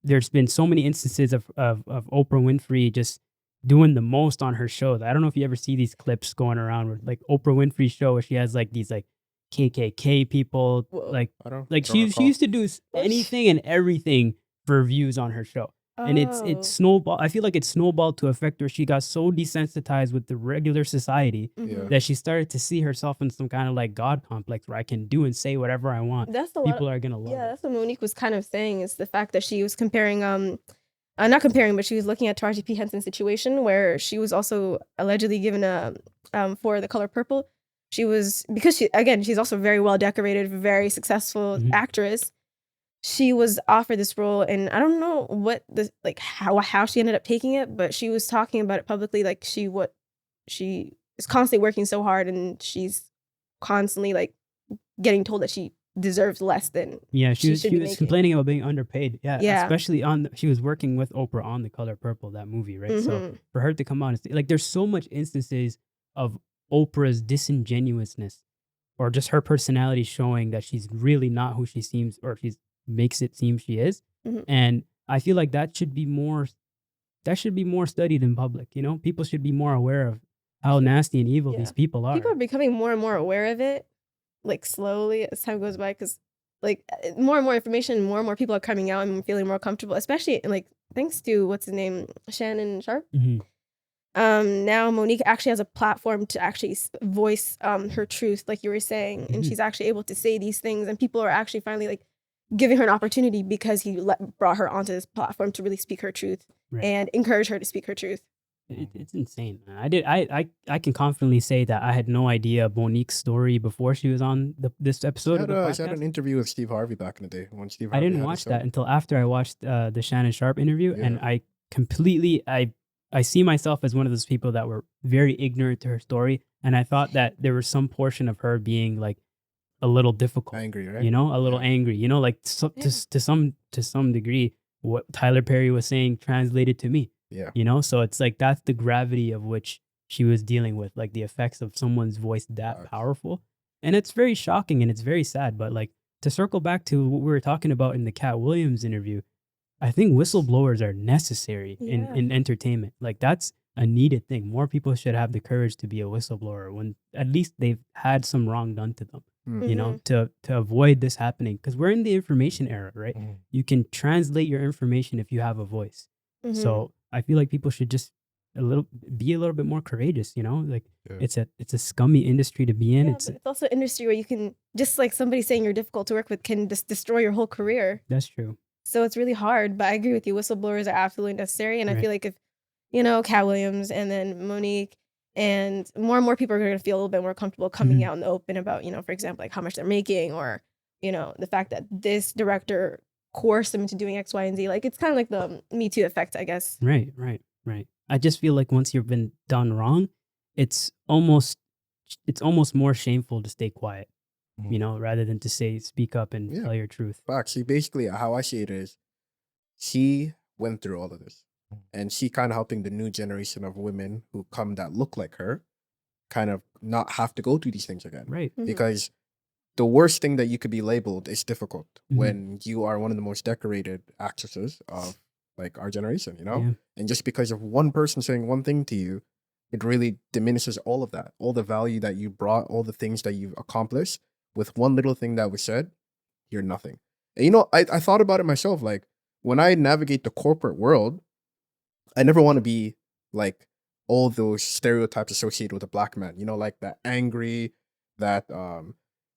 there's been so many instances of Oprah Winfrey just doing the most on her shows. I don't know if you ever see these clips going around with like Oprah Winfrey's show where she has like these like KKK people, Whoa. like I don't. she recall. used to do anything and everything for views on her show. And Oh. it's snowball. I feel like it snowballed to effect where she got so desensitized with the regular society Mhm. Yeah. that she started to see herself in some kind of like God complex where I can do and say whatever I want. That's the People are gonna love Yeah, it. that's what Monique was kind of saying, is the fact that she was comparing not comparing, but she was looking at Taraji P. Henson's situation where she was also allegedly given a for The Color Purple. She was, because she's also very well decorated, very successful Mhm. actress. She was offered this role, and I don't know how she ended up taking it, but she was talking about it publicly, like she is constantly working so hard, and she's constantly like getting told that she deserves less than Yeah, she she should be was making. complaining about being underpaid. Yeah, Yeah. especially she was working with Oprah on The Color Purple, that movie, right? So Mhm. for her to come out and say, like, there's so much instances of Oprah's disingenuousness or just her personality showing that she's really not who she seems, or she makes it seem she is. Mhm. And I feel like that should be more studied in public. You know, people should be more aware of how nasty and evil Yeah. these people are. People are becoming more and more aware of it, like slowly as time goes by, because like more and more information, more and more people are coming out and feeling more comfortable, especially like thanks to what's his name, Shannon Sharp. Mhm. Now Monique actually has a platform to actually voice her truth, like you were saying, and Mhm. she's actually able to say these things, and people are actually finally like giving her an opportunity because he brought her onto this platform to really speak her truth Right. and encourage her to speak her truth. It's insane, man. I can confidently say that I had no idea Monique's story before she was on this episode of the She had podcast. an interview with Steve Harvey back in the day when Steve I Harvey didn't had watch his that show. until after I watched the Shannon Sharp interview, and Yeah. I completely I see myself as one of those people that were very ignorant to her story, and I thought that there was some portion of her being like a little difficult, Angry, right? you know, a little Yeah. angry, you know, like Yeah. to some degree, what Tyler Perry was saying translated to me. Yeah. You know, so it's like that's the gravity of which she was dealing with, like the effects of someone's voice that Facts. powerful. And it's very shocking and it's very sad. But like to circle back to what we were talking about in the Cat Williams interview, I think whistleblowers are necessary Yeah. in entertainment. Like that's a needed thing. More people should have the courage to be a whistleblower when at least they've had some wrong done to them. You know, to avoid this happening, because we're in the information era, right? Mhm. You can translate your information if you have a voice. Mhm. So I feel like people should just be a little bit more courageous. You know, like Yeah. it's a scummy industry to be in. Yeah, but it's also an industry where you can, just like somebody saying you're difficult to work with can just destroy your whole career. That's true. So it's really hard. But I agree with you. Whistleblowers are absolutely necessary. And I Right. feel like if, Cat Williams and then Monique and more people are going to feel a little bit more comfortable coming Mhm. out in the open about, for example, like how much they're making, or, the fact that this director coerced them into doing X, Y, and Z. Like, it's kind of like the Me Too effect, I guess. Right. I just feel like once you've been done wrong, it's almost more shameful to stay quiet, Mhm. rather than to speak up and Yeah. tell your truth. Facts. See, basically, how I see it is, she went through all of this, and she kind of helping the new generation of women who come that look like her, kind of not have to go through these things again. Right. Mhm. Because the worst thing that you could be labeled is difficult Mhm. when you are one of the most decorated actresses of like our generation, Yeah. And just because of one person saying one thing to you, it really diminishes all of that, all the value that you brought, all the things that you've accomplished. With one little thing that was said, you're nothing. And I thought about it myself. Like, when I navigate the corporate world, I never want to be like all those stereotypes associated with a black man, like that angry, that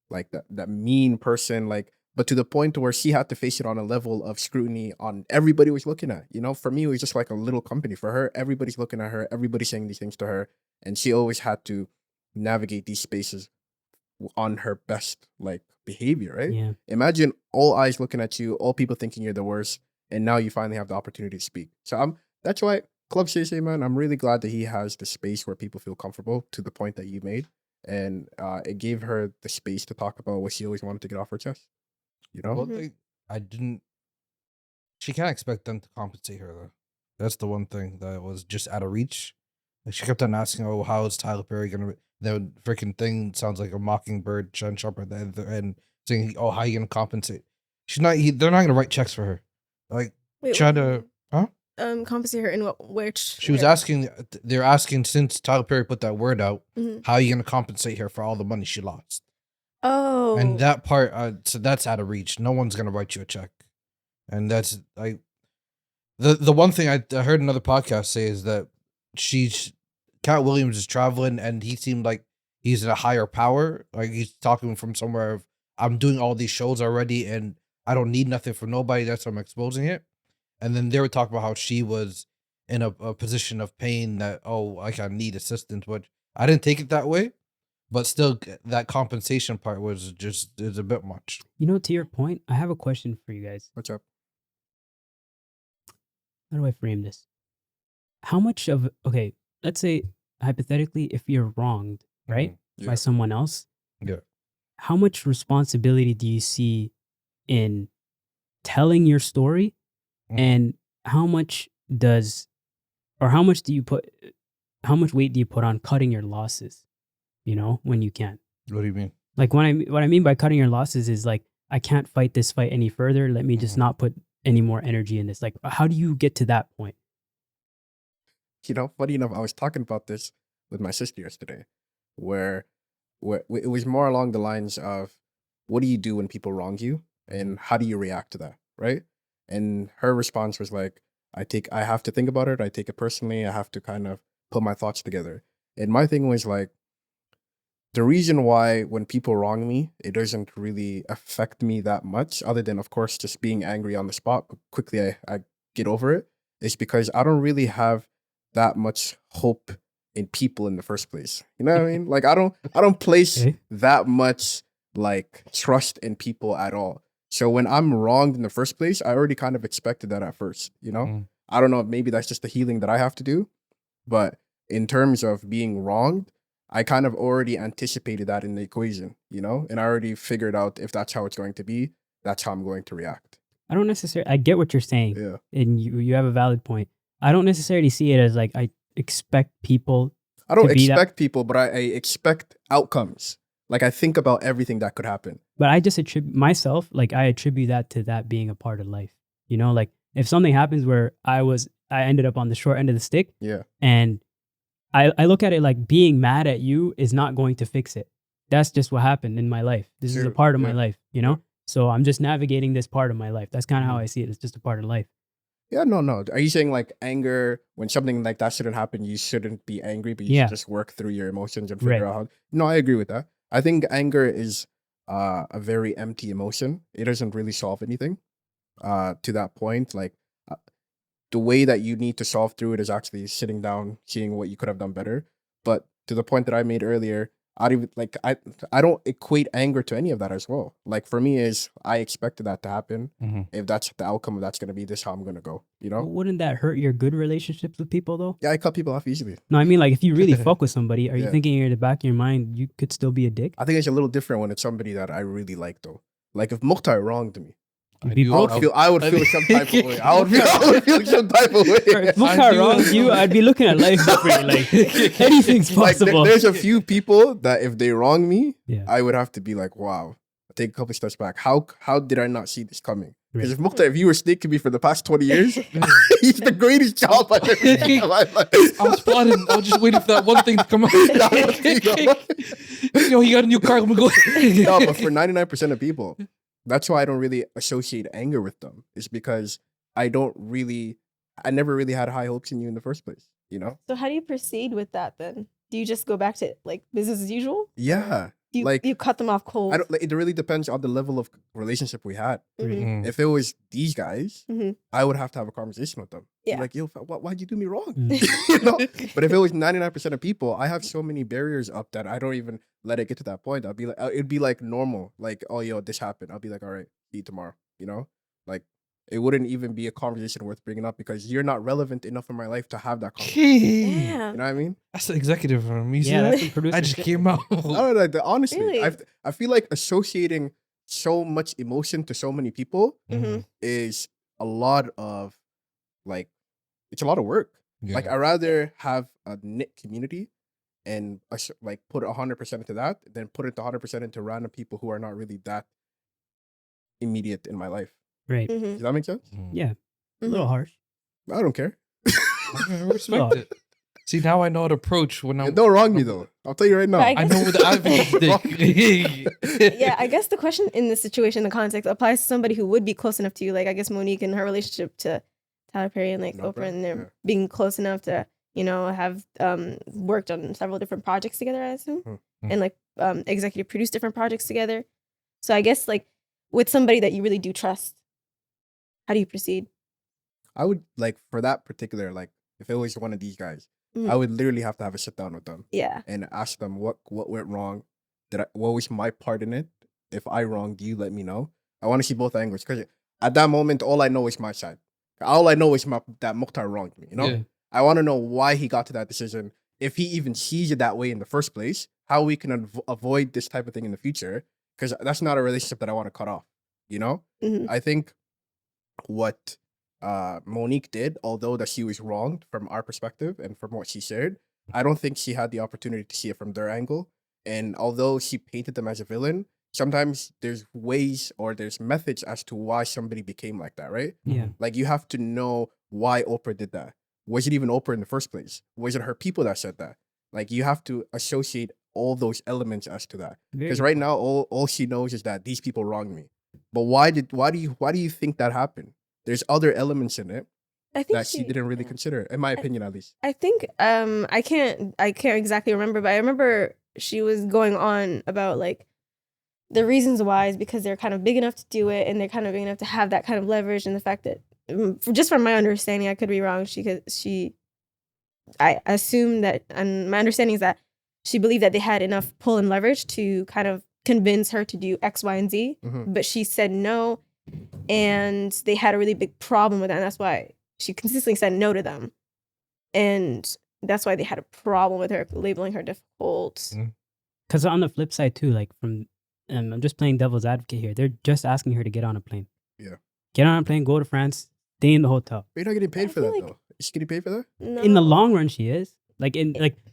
like that mean person, like, but to the point to where she had to face it on a level of scrutiny on everybody was looking at. For me, it was just like a little company. For her, everybody's looking at her, everybody's saying these things to her, and she always had to navigate these spaces on her best like behavior, right? Yeah. Imagine all eyes looking at you, all people thinking you're the worst, and now you finally have the opportunity to speak. So that's why Club says, man, I'm really glad that he has the space where people feel comfortable to the point that you made. And it gave her the space to talk about what she always wanted to get off her chest. Well, Mhm. I didn't. She can't expect them to compensate her though. That's the one thing that was just out of reach. Like, she kept on asking, "Oh, how is Tyler Perry gonna?" The freaking thing sounds like a mockingbird trying to jump at the end, saying, "Oh, how you gonna compensate?" She's not. They're not gonna write checks for her. Like, Wait, try what do you to. mean? Huh? Compensate her in which? She was where? asking. They're asking, since Tyler Perry put that word out, Mhm. how are you gonna compensate her for all the money she lost? Oh. And that part, so that's out of reach. No one's gonna write you a check, and that's like the one thing I heard another podcast say is that Cat Williams is traveling, and he seemed like he's in a higher power. Like, he's talking from somewhere of, I'm doing all these shows already, and I don't need nothing from nobody. That's why I'm exposing it. And then they were talking about how she was in a position of pain that, oh, like, I need assistance, but I didn't take it that way. But still, that compensation part is a bit much. To your point, I have a question for you guys. What's up? How do I frame this? How much of okay, let's say hypothetically, if you're wronged, right, by Yeah. someone else, Yeah. how much responsibility do you see in telling your story, Mhm. and how much does or how much weight do you put on cutting your losses, when you can? What do you mean? Like, what I mean by cutting your losses is like, I can't fight this fight any further. Let me just Mhm. not put any more energy in this. Like, how do you get to that point? Funny enough, I was talking about this with my sister yesterday, where it was more along the lines of, what do you do when people wrong you, and how do you react to that, right? And her response was like, I have to think about it. I take it personally. I have to kind of put my thoughts together. And my thing was like, the reason why when people wrong me, it doesn't really affect me that much, other than, of course, just being angry on the spot, but quickly I get over it, is because I don't really have that much hope in people in the first place. You know what I mean? Like, I don't place Okay. that much like trust in people at all. So when I'm wronged in the first place, I already kind of expected that at first, Mm. I don't know, maybe that's just the healing that I have to do. But in terms of being wronged, I kind of already anticipated that in the equation, and I already figured out, if that's how it's going to be, that's how I'm going to react. I get what you're saying, Yeah. and you have a valid point. I don't necessarily see it as like, I expect people I don't to be that, expect people, but I expect outcomes. Like, I think about everything that could happen. but I just I attribute that to that being a part of life. Like, if something happens where I ended up on the short end of the stick, Yeah. and I look at it like being mad at you is not going to fix it. That's just what happened in my life. This is a True, part of my yeah. life, you know? So I'm just navigating this part of my life. That's kind of how I see it. It's just a part of life. Yeah, no. Are you saying like anger when something like that shouldn't happen? You shouldn't be angry, but you Yeah. should just work through your emotions and figure Right. out how. No, I agree with that. I think anger is a very empty emotion. It doesn't really solve anything. To that point, like uh, the way that you need to solve through it is actually sitting down, seeing what you could have done better. But to the point that I made earlier, I don't even like I don't equate anger to any of that as well. Like for me is I expected that to happen. Mhm. If that's the outcome of that's gonna be this how I'm gonna go. You know? But wouldn't that hurt your good relationships with people though? Yeah, I cut people off easily. No, I mean like if you really fuck with somebody, are you Yeah. thinking in the back of your mind you could still be a dick? I think it's a little different when it's somebody that I really like though. Like if Mukhtar wronged me, You'd be do- broke. I would feel some type of way. I would feel some type of way. If Mukhtar do- wronged you, I'd be looking at life differently. Like anything's Like possible. there's a few people that if they wrong me, Yeah. I would have to be like, wow, take a couple steps back. How did I not see this coming? Because Right. if Mukhtar, if you were snaking me for the past 20 years, he's the greatest job I've ever done in my life. I was plotting. I was just waiting for that one thing to come out. Yo, he got a new car. I'm going. No, but for 99% of people, that's why I don't really associate anger with them. It's because I never really had high hopes in you in the first place. You know? So how do you proceed with that then? Do you just go back to like business as usual? Yeah. Do you, Like, you cut them off cold? I don't. Like, it really depends on the level of relationship we had. Mhm. Mm. If it was these guys, Mhm. I would have to have a conversation with them. Be Yeah. like, yo, why'd you do me wrong? Mm. You know? But if it was 99% of people, I have so many barriers up that I don't even let it get to that point. I'll be like, it'd be like normal. Like, oh, yo, this happened. I'll be like, all right, see you tomorrow. You know? Like, it wouldn't even be a conversation worth bringing up because you're not relevant enough in my life to have that conversation. You Damn. know what I mean? That's the executive from me. Yeah, that's some producer I just shit. came out. I don't know. Honestly, Really? I feel like associating so much emotion to so many people Mhm. is a lot of like it's a lot of work. Yeah. Like I rather have a knit community and like put 100% into that than put it 100% into random people who are not really that immediate in my life. Right. Mhm. Does that make sense? Yeah. A little Mhm. harsh. I don't care. I respect it. See, now I know how to approach when I'm. Don't wrong me though. I'll tell you right now. Right. I know where the advocate's dick. Yeah, I guess the question in this situation, the context applies to somebody who would be close enough to you. Like I guess Monique and her relationship to Tyler Perry and like No, Oprah, and them yeah. being close enough to have worked on several different projects together. I assume, Mhm. and like executive produced different projects together. So I guess like with somebody that you really do trust, how do you proceed? I would like for that particular like if it was one of these guys, Mhm. I would literally have to have a sit down with them Yeah. and ask them what went wrong. What was my part in it? If I wronged you, let me know. I want to see both angles because at that moment, all I know is my side. All I know is that Mukhtar wronged me. You know, Yeah. I want to know why he got to that decision. If he even sees it that way in the first place, how we can avoid this type of thing in the future. Because that's not a relationship that I want to cut off. You know, Mhm. I think what Monique did, although that she was wronged from our perspective and from what she shared, I don't think she had the opportunity to see it from their angle. And although she painted them as a villain, sometimes there's ways or there's methods as to why somebody became like that, right? Yeah. Like you have to know why Oprah did that. Was it even Oprah in the first place? Was it her people that said that? Like you have to associate all those elements as to that. Because right now, all she knows is that these people wronged me. But why do you think that happened? There's other elements in it I think that she didn't really consider, in my opinion, at least. I think I can't exactly remember, but I remember she was going on about like the reasons why is because they're kind of big enough to do it and they're kind of big enough to have that kind of leverage, and the fact that just from my understanding, I could be wrong. I assume that, and my understanding is that she believed that they had enough pull and leverage to kind of convince her to do X, Y, and Z, Mhm. but she said no, and they had a really big problem with that, and that's why she consistently said no to them, and that's why they had a problem with her, labeling her difficult. Mm. Because on the flip side too, like I'm just playing devil's advocate here. They're just asking her to get on a plane. Yeah. Get on a plane, go to France, stay in the hotel. But you're not getting I paid for feel that, like- though. Is she getting paid for that? No. In the long run, she is. Like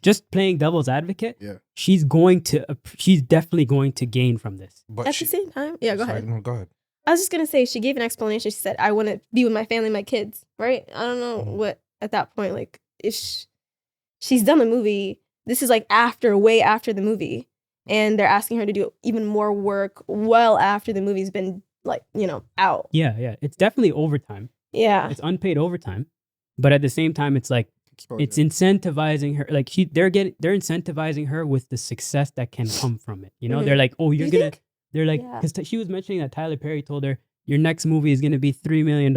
just playing devil's advocate. Yeah. She's definitely going to gain from this. But At the same time, yeah, go Sorry, ahead. No, go ahead. I was just gonna say she gave an explanation. She said, "I want to be with my family, my kids." Right? I don't know Mhm. what at that point, like, if she's done the movie. This is like way after the movie. And they're asking her to do even more work well after the movie's been like, out. Yeah. It's definitely overtime. Yeah. It's unpaid overtime. But at the same time, it's like, it's incentivizing her. Like they're incentivizing her with the success that can come from it. They're like, oh, you think? they're like, Yeah. because she was mentioning that Tyler Perry told her, your next movie is going to be $3 million,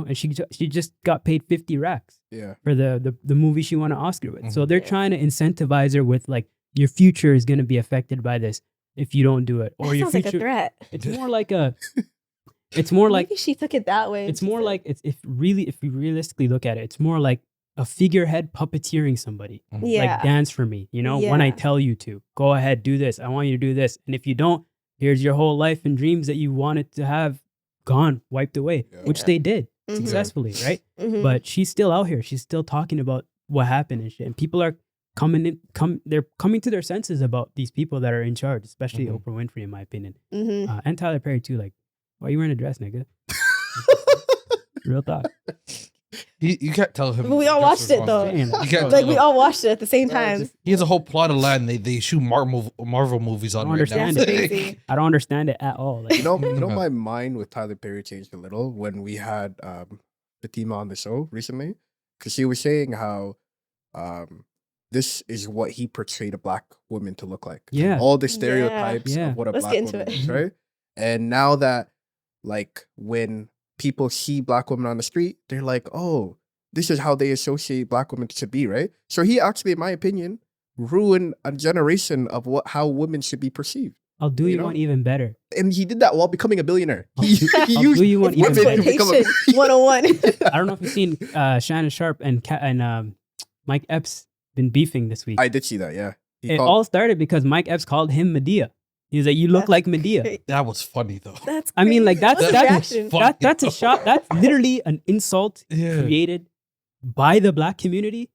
and she just got paid 50 racks for the movie she won an Oscar with. So they're trying to incentivize her with like, your future is going to be affected by this if you don't do it. Or That your sounds future, like a threat. it's more like it's more like, Maybe she took it that way. it's more like, if we realistically look at it, it's more like a figurehead puppeteering somebody. Yeah. Like, dance for me, when I tell you to. Go ahead, do this. I want you to do this. And if you don't, here's your whole life and dreams that you wanted to have gone, wiped away, which they did successfully, right? Mhm. But she's still out here. She's still talking about what happened and shit. And people are they're coming to their senses about these people that are in charge, especially Oprah Winfrey, in my opinion. And Tyler Perry too. Like, why are you wearing a dress, nigga? Real talk. You can't tell him. But we all watched it though. Damn. You can't Like tell we him. all watched it at the same time. He has a whole plot of land they shoot Marvel movies on I don't right now. understand That's it. crazy. I don't understand it at all. Like, My mind with Tyler Perry changed a little when we had Fatima on the show recently, because she was saying how this is what he portrayed a black woman to look like. Yeah. All the stereotypes Yeah. of what a Let's black get into woman it. is, right? And now that, like, when people see black women on the street, they're like, oh, this is how they associate black women to be, right? So he actually, in my opinion, ruined a generation of how women should be perceived. I'll do you one even better. And he did that while becoming a billionaire. I'll He do used you one even women better. to become a Exploitation 101. I don't know if you've seen Shannon Sharp and Mike Epps been beefing this week. I did see that, yeah. It all started because Mike Epps called him Medea. He's like, you look That's like Medea. crazy. That was funny though. That's I mean, like, crazy. that's What's his that's reaction? funny. that's a shot. That's literally an insult Yeah. created by the black community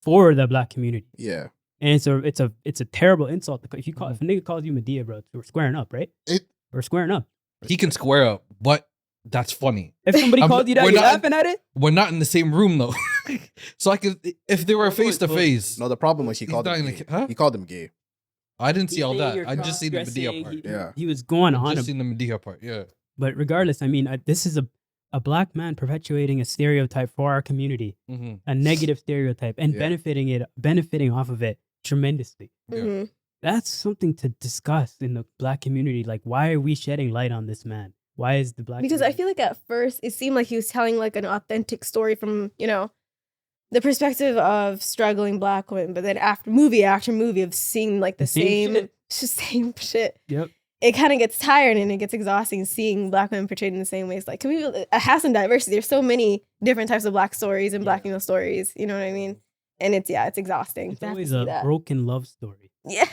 for the black community, Yeah. and it's a terrible insult. If a nigga calls you Medea, bro, we're squaring up, right? We're squaring up. He can square up, but that's funny. If somebody I'm- called you that, we're you not- laughing at it. We're not in the same room though. So I could, if they were face to face. No, the problem was he He's called not him gonna- gay. huh? He called him gay. I didn't see He's all saying that. you're I just seen the Medea cross-dressing. part. Yeah. He was going I on just him. seen the Medea part. Yeah. But regardless, I mean, this is a black man perpetuating a stereotype for our community, Mm-hmm. a negative stereotype, and Yeah. benefiting off of it tremendously. Yeah. Mhm. That's something to discuss in the black community. Like, why are we shedding light on this man? Why is the black Because I community- feel like at first it seemed like he was telling like an authentic story from, the perspective of struggling black women, but then after movie of seeing like the same shit. same shit, Yep. it kind of gets tired and it gets exhausting seeing black women portrayed in the same ways. Like, can we have some diversity? There's so many different types of black stories and black female stories. You know what I mean? And it's exhausting. It's to have to always see a that. broken love story. Yeah,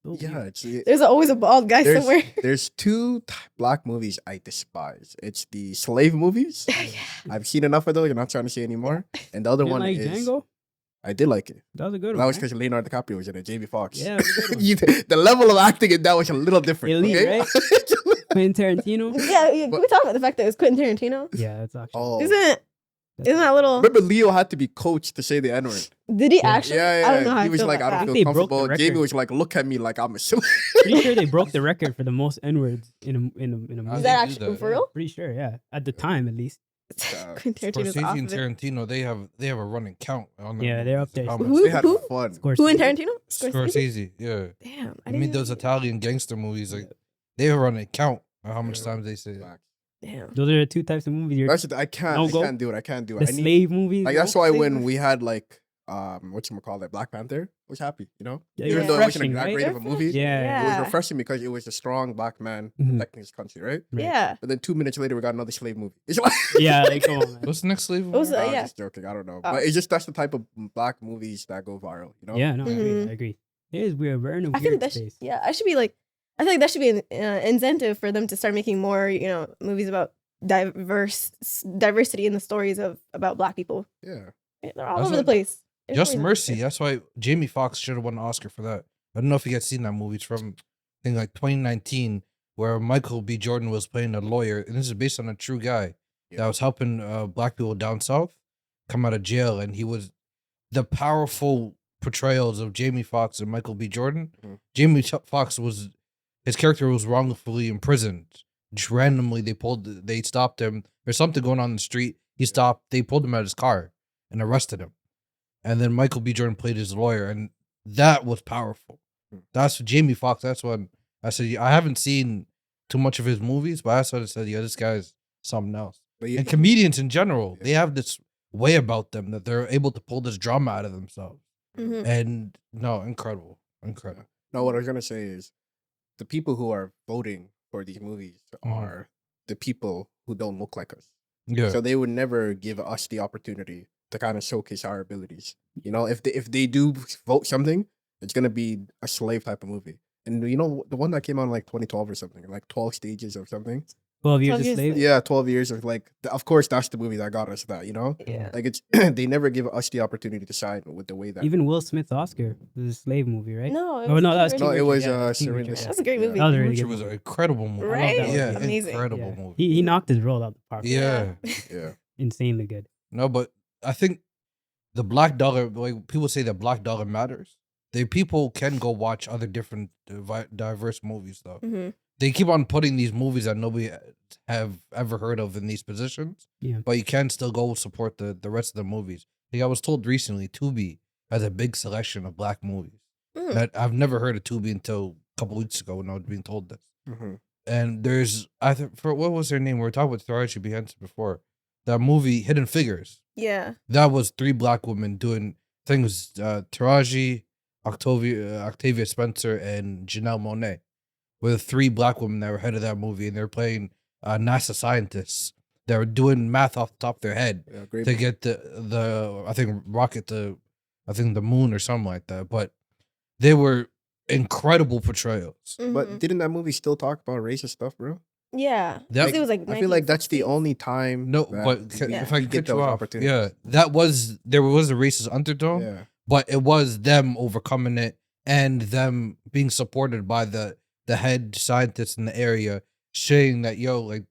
So Yeah, weird. there's always a bald guy somewhere. there's two black movies I despise. It's the slave movies. I've seen enough of those. I'm not trying to see anymore. And the other You didn't one like is Django? I did like it. That was a good That one. was right? because Leonardo DiCaprio was in it. Jamie Foxx. Yeah, it was a good one. The level of acting in that was a little different. Elite, okay? right? Quentin Tarantino. Yeah, can we talk about the fact that it was Quentin Tarantino? Yeah, that's actually. Oh, Isn't that little? remember Leo had to be coached to say the N word. Did he Yeah. actually? Yeah, I don't know how he I was feel like, about I that. don't They feel broke the comfortable. Jamie record. was like, look at me like I'm a silly. Pretty sure they broke the record for the most N words in a How movie. Is they that do actually that, for yeah. real? Pretty sure, yeah. At the time, at least. Quentin Tarantino's off Scorsese of and it. Tarantino, they have a running count on them. Yeah, they're up there. How much- Who? They had fun. Who in Scorsese. Tarantino? Scorsese, yeah. Damn, I mean, those Italian gangster movies, like they have a running count on how much times they say it. Damn. Those are the two types of movies. That's it. I can't No go. do it. I can't do it. The I need, slave movies. like no? that's why Slave when movies. we had like whatchamacallit, Black Panther, I was happy, Yeah, even though it wasn't refreshing, that right? great of a movie. Yeah. It was refreshing because it was a strong black man Mhm. protecting his country, right? Right. Yeah. But then 2 minutes later, we got another slave movie. It's like, Yeah, like, come on, man. What's the next slave? What was movie? it? I'm yeah. just joking. I don't know, Oh. but it's just that's the type of black movies that go viral. Yeah, no, I agree. Mhm. I agree. It is weird. We're in a I feel weird like that. space. I should be like. I feel like that should be an incentive for them to start making more, movies about diversity in the stories about Black people. Yeah. They're all That's over the what- place. There's Just always- Mercy. That's why Jamie Foxx should have won an Oscar for that. I don't know if you guys seen that movie. It's from I think like 2019, where Michael B. Jordan was playing a lawyer, and this is based on a true guy that was helping black people down south come out of jail, and he was the powerful portrayals of Jamie Foxx and Michael B. Jordan. Mhm. Jamie Foxx his character was wrongfully imprisoned. Just randomly, they stopped him. There's something going on in the street. He stopped. They pulled him out of his car and arrested him. And then Michael B. Jordan played his lawyer, and that was powerful. That's Jamie Foxx. That's when I said I haven't seen too much of his movies, but that's what I said. Yeah, this guy's something else. But And comedians in general, they have this way about them that they're able to pull this drama out of themselves. Mhm. And no, incredible. No, what I was gonna say is the people who are voting for these movies are the people who don't look like us. Yeah. So they would never give us the opportunity to kind of showcase our abilities. You know, if they do vote something, it's gonna be a slave type of movie. And you know the one that came out in like 2012 or something, like 12 stages or something. 12 years 12 a years slave. Yeah, 12 years of like. Of course, that's the movie that got us that. You know, Yeah. like it's they never give us the opportunity to shine with the way that. Even Will Smith's Oscar was a slave movie, right? No, it Oh was no, King that's Richard. No, it King was Richard, yeah, King Serena. Richard, That's a great Yeah. movie. That was a really Richard good was movie. an incredible movie. Right? that one. Yeah, Amazing. incredible Yeah. movie. He knocked his role out the park. Yeah. Yeah. Insanely good. No, but I think the black dollar, like people say that black dollar matters. People can go watch other different diverse movies though. Mhm. They keep on putting these movies that nobody have ever heard of in these positions. Yeah. But you can still go support the rest of the movies. Like I was told recently, Tubi has a big selection of black movies. Mm. That I've never heard of Tubi until a couple weeks ago when I was being told this. Mm-hmm. And there's for what was her name? We were talking with Taraji B. Henson before. That movie, Hidden Figures. Yeah. That was 3 black women doing things. Taraji, Octavia Spencer, and Janelle Monáe were the 3 black women that were head of that movie, and they're playing NASA scientists that were doing math off the top of their head Yeah, great. to get the I think rocket to the moon or something like that. But they were incredible portrayals. But Mhm. didn't that movie still talk about racist stuff, bro? Yeah. That- 'Cause it was like I feel like that's the 1960s. only time. No, that but we if I get can cut you those off, opportunities. yeah, there was a racist undertone, Yeah. but it was them overcoming it and them being supported by the head scientists in the area, saying that like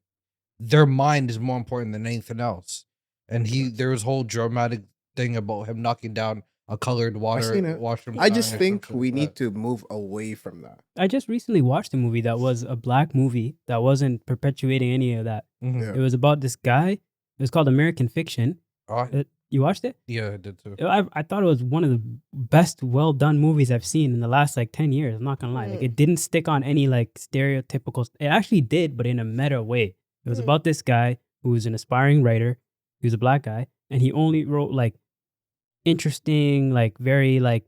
their mind is more important than anything else. And there was a whole dramatic thing about him knocking down a colored seen it. washroom. I just sign or think something we like need that. to move away from that. I just recently watched a movie that was a black movie that wasn't perpetuating any of that. Mhm. Yeah. It was about this guy. It was called American Fiction. Oh, You watched it? yeah, I did too. I thought it was one of the best, well done movies I've seen in the last like 10 years. I'm not gonna lie. Like Mm. it didn't stick on any like stereotypical. It actually did, but in a meta way. It was Mm. about this guy who was an aspiring writer. He was a black guy, and he only wrote like interesting, like very like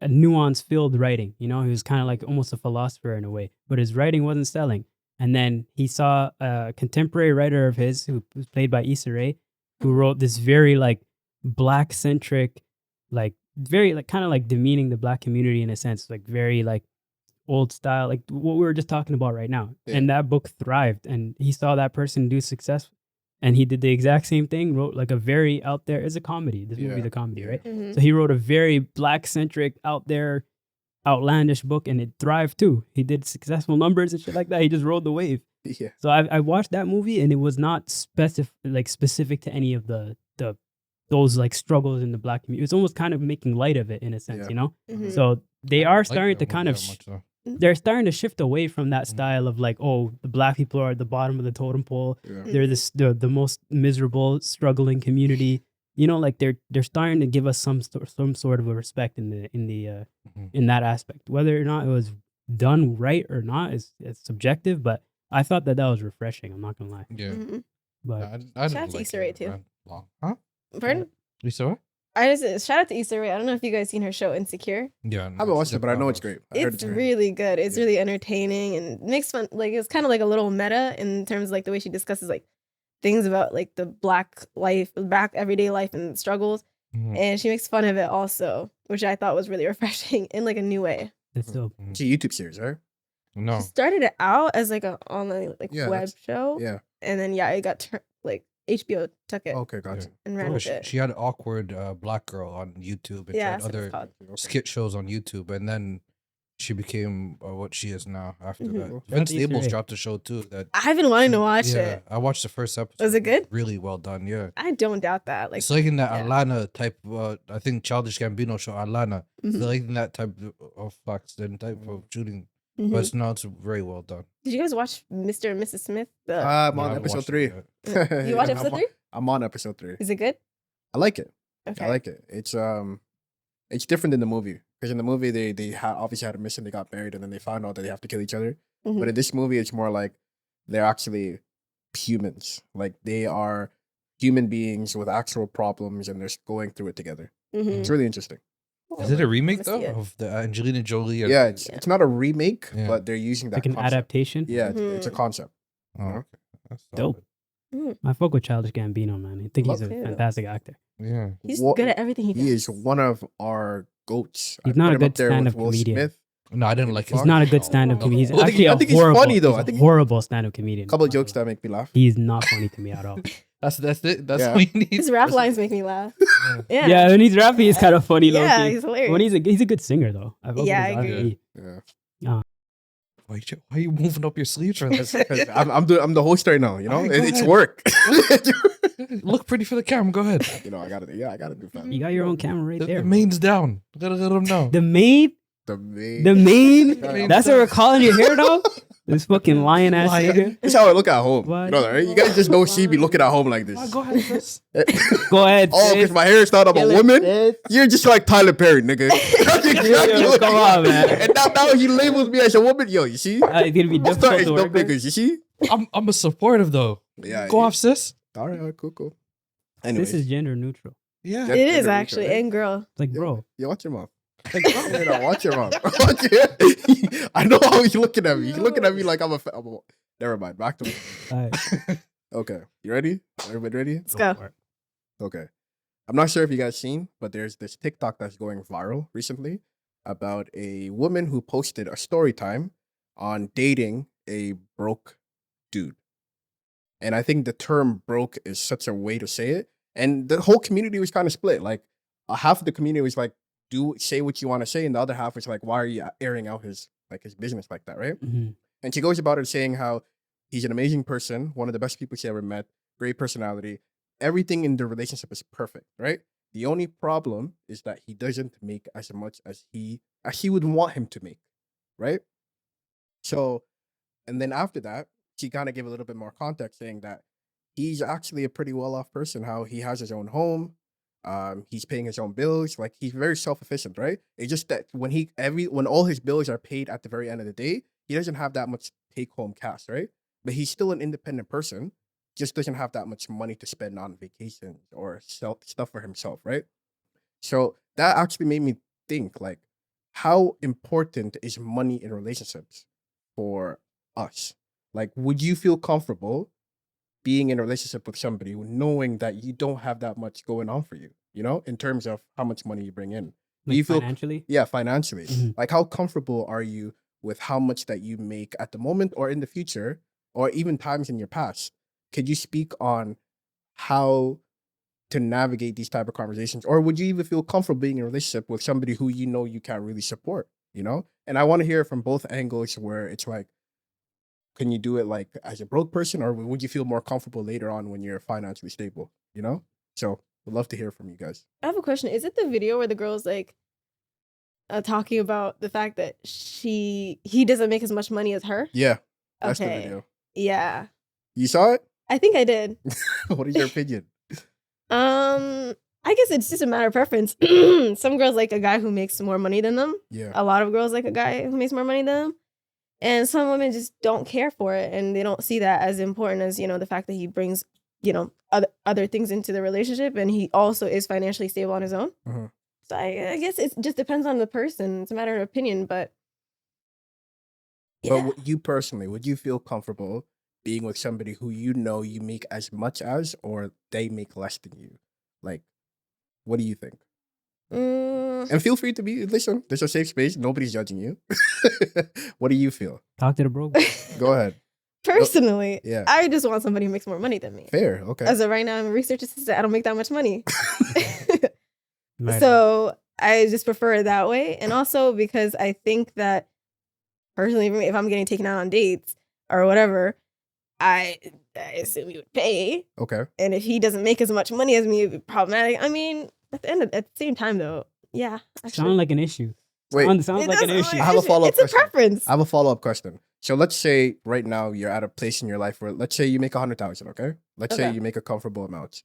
a nuance filled writing. You know, he was kind of like almost a philosopher in a way, but his writing wasn't selling. And then he saw a contemporary writer of his who was played by Issa Rae, who wrote this very like black centric, like very like kind of like demeaning the black community in a sense, like very like old style, like what we were just talking about right now. Yeah. And that book thrived, and he saw that person do success, and he did the exact same thing. Wrote like a very out there. It's a comedy. This movie, Yeah. the comedy, Yeah. right? Mhm. So he wrote a very black centric, out there, outlandish book, and it thrived too. He did successful numbers and shit like that. He just rode the wave. Yeah. So I watched that movie, and it was not specific to any of the those like struggles in the black community. It's almost kind of making light of it in a sense, Yeah. you know. Mhm. So they I are like starting that to kind movie of that much, though. they're starting to shift away from that Mhm. style of like, oh, the black people are at the bottom of the totem pole. Yeah. They're the most miserable, struggling community. You know, like they're starting to give us some sort of a respect in the Mhm. in that aspect. Whether or not it was done right or not is subjective, but I thought that was refreshing. I'm not gonna lie. Yeah. Mhm. But I Shout didn't out to like Issa Rae, it, too. man. Long. Huh? Pardon? You saw it? I just shout out to Issa Rae. I don't know if you guys seen her show Insecure. Yeah. I haven't watched it, but I know it's great. I heard It's great. really good. It's Yeah. really entertaining and makes fun. Like it's kind of like a little meta in terms of like the way she discusses like things about like the black life, black everyday life and struggles, Mhm. and she makes fun of it also, which I thought was really refreshing in like a new way. it's still Mhm. It's a YouTube series, right? No. She started it out as like an online like Yeah, web that's- show, Yeah. and then it got like HBO took it Okay, gotcha. and ran Oh, with she, it. she had an awkward black girl on YouTube and Yeah, she had that's what other it's called. Okay. skit shows on YouTube, and then she became what she is now after Mhm. that. Shout Vince out to Issa Staples Rae. dropped a show too. That I've been wanting to watch yeah, it. I watched the first episode. Was it good? Really well done. Yeah. I don't doubt that. Like, It's like in that yeah. Atlanta type. I think Childish Gambino show Atlanta. Mhm. It's like in that type of Foxton type of shooting. Mhm. But it's very well done. Did you guys watch Mr. and Mrs. Smith? I'm Yeah, I on haven't episode watched it 3. yet. You watch I'm episode on- 3? I'm on episode 3. Is it good? I like it. Okay. I like it. It's different than the movie because in the movie they obviously had a mission. They got married and then they found out that they have to kill each other. Mhm. But in this movie, it's more like they're actually humans. Like they are human beings with actual problems and they're going through it together. Mhm. It's really interesting. Is it a remake Wanna see though it. of the Angelina Jolie? and- Yeah, Yeah. it's not a remake, Yeah. but they're using that Like an concept. adaptation. Yeah, it's a Mhm. concept. Oh, you know? okay. That's Dope. solid. I fuck with Childish Gambino, man. I think he's a Love him. fantastic actor. Yeah. He's What- good at everything he does. He is one of our goats. He's I'd not put a him good up there with stand-up Will comedian. Smith. No, I didn't like He's his. not a good stand-up comedian. He's I think actually he- I a think he's horrible, funny, though. he's I a think he- horrible stand-up comedian. A couple of jokes that make me laugh. He's not funny to me at all. That's it. That's Yeah. all you need. His rap lines make me laugh. Yeah. Yeah. Yeah, when he's rapping, he's kind of funny. Yeah, low-key. he's hilarious. When he's a good singer though. I fuck with Yeah, his I agree. R&B. Yeah. Why are you moving up your sleeves for this? 'Cause I'm the host right now, you know? Alright, go It's ahead. work. Look pretty for the camera. Go ahead. you know, I gotta do fun. You got your own camera right The there. main's down. Gotta let them know. The main, The main. the main. Main That's what we're down. calling your hair now. This fucking lion ass Lion. nigga. This is how I look at home, What? brother. Right? You guys just don't see me looking at home like this. Go ahead, sis. Go ahead. Oh, sis. because my hair is not of a Kill it, woman. sis. You're just like Tyler Perry, nigga. That's exactly Yo, what come you on, are. man. And now he labels me as a woman. Yo, you see? It's gonna be I'm difficult starting to dumb work with. niggas. You see? I'm a supportive though. Yeah. Go off, sis. All right, cool. Anyways, This is gender neutral. Yeah. That- It is Gender actually, neutral, right? and girl. It's like, bro, yo, watch your mouth. Like, You know, watch your mouth. I know how he's looking at me. He's looking at me like I'm a. Never mind. Back to me. alright, Okay, you ready? Everybody ready? Let's go. for it. Okay. I'm not sure if you guys seen, but there's this TikTok that's going viral recently about a woman who posted a story time on dating a broke dude. And I think the term broke is such a way to say it. And the whole community was kind of split. Like half of the community was like, say what you want to say, and the other half was like, why are you airing out his business like that, right? Mhm. And she goes about it saying how he's an amazing person, one of the best people she ever met, great personality. Everything in the relationship is perfect, right? The only problem is that he doesn't make as much as he would want him to make, right? So, and then after that, she kind of gave a little bit more context saying that he's actually a pretty well-off person, how he has his own home, he's paying his own bills, like he's very self-efficient, right? It's just that when all his bills are paid at the very end of the day, he doesn't have that much take-home cash, right? But he's still an independent person, just doesn't have that much money to spend on vacations or stuff for himself, right? So that actually made me think, like, how important is money in relationships for us? Like, would you feel comfortable being in a relationship with somebody knowing that you don't have that much going on for you, you know, in terms of how much money you bring in? Do Like you feel financially. yeah, financially. Mhm. Like, how comfortable are you with how much that you make at the moment or in the future or even times in your past? Could you speak on how to navigate these type of conversations? Or would you even feel comfortable being in a relationship with somebody who you know you can't really support, you know? And I want to hear from both angles where it's like, can you do it like as a broke person, or would you feel more comfortable later on when you're financially stable, you know? So I'd love to hear from you guys. I have a question. Is it the video where the girl's like talking about the fact that he doesn't make as much money as her? Yeah, that's the Okay. video. Yeah. You saw it? I think I did. What is your opinion? I guess it's just a matter of preference. Some girls like a guy who makes more money than them. Yeah. A lot of girls like a guy who makes more money than them. And some women just don't care for it, and they don't see that as important as, the fact that he brings, other things into the relationship, and he also is financially stable on his own. Mhm. So I guess it just depends on the person. It's a matter of opinion, but yeah. But you personally, would you feel comfortable being with somebody who you know you make as much as, or they make less than you? Like, what do you think? And feel free to listen. There's a safe space. Nobody's judging you. What do you feel? Talk to the bro. Go ahead. Personally, Yeah. I just want somebody who makes more money than me. Fair. Okay. As of right now, I'm a research assistant. I don't make that much money. Right. So I just prefer it that way. And also because I think that personally, if I'm getting taken out on dates or whatever, I assume he would pay. Okay. And if he doesn't make as much money as me, it'd be problematic. I mean, at the same time though, yeah. Sound like an issue. Wait. Sounds It like an doesn't- issue. I have a follow-up It's a question. preference. I have a follow-up question. So let's say right now you're at a place in your life where, let's say you make 100,000, okay? Let's say Okay. you make a comfortable amount.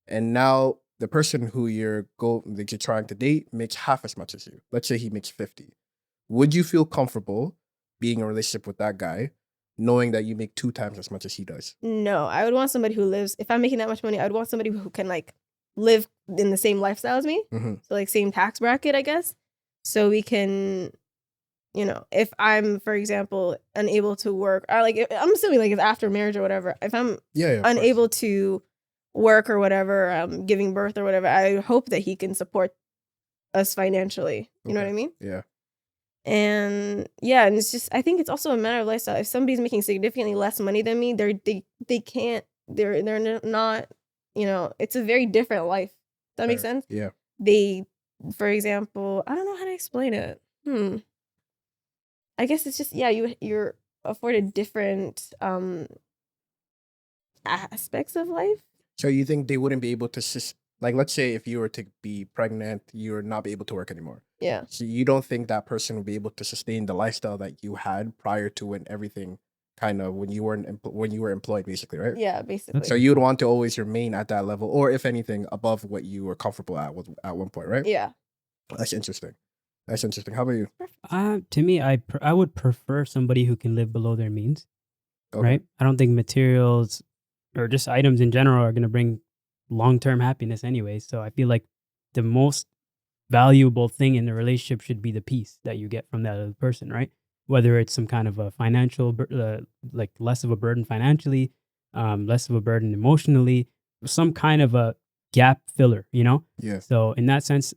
And now the person who that you're trying to date makes half as much as you. Let's say he makes 50. Would you feel comfortable being in a relationship with that guy, knowing that you make 2 times as much as he does? No, I would want somebody who lives. If I'm making that much money, I would want somebody who can like live in the same lifestyle as me. Mhm. So like same tax bracket, I guess. So we can, if I'm, for example, unable to work, or like I'm assuming like it's after marriage or whatever. If I'm Yeah, of course. unable to work or whatever, giving birth or whatever, I hope that he can support us financially. You know what Okay. I mean? Yeah. And yeah, and it's just I think it's also a matter of lifestyle. If somebody's making significantly less money than me, they can't they're not, it's a very different life. Does that make Fair. sense? Yeah. They, for example, I don't know how to explain it. I guess it's just you're afforded different aspects of life. So you think they wouldn't be able to like, let's say if you were to be pregnant, you would not be able to work anymore. Yeah. So you don't think that person would be able to sustain the lifestyle that you had prior to when everything kind of when you were employed, basically, right? Yeah, basically. So you would want to always remain at that level, or if anything, above what you were comfortable at one point, right? Yeah. That's interesting. That's interesting. How about you? To me, I would prefer somebody who can live below their means. Okay. Right? I don't think materials or just items in general are going to bring long-term happiness anyway. So I feel like the most valuable thing in the relationship should be the peace that you get from that other person, right? Whether it's some kind of a financial, like less of a burden financially, less of a burden emotionally, some kind of a gap filler, Yeah. So in that sense,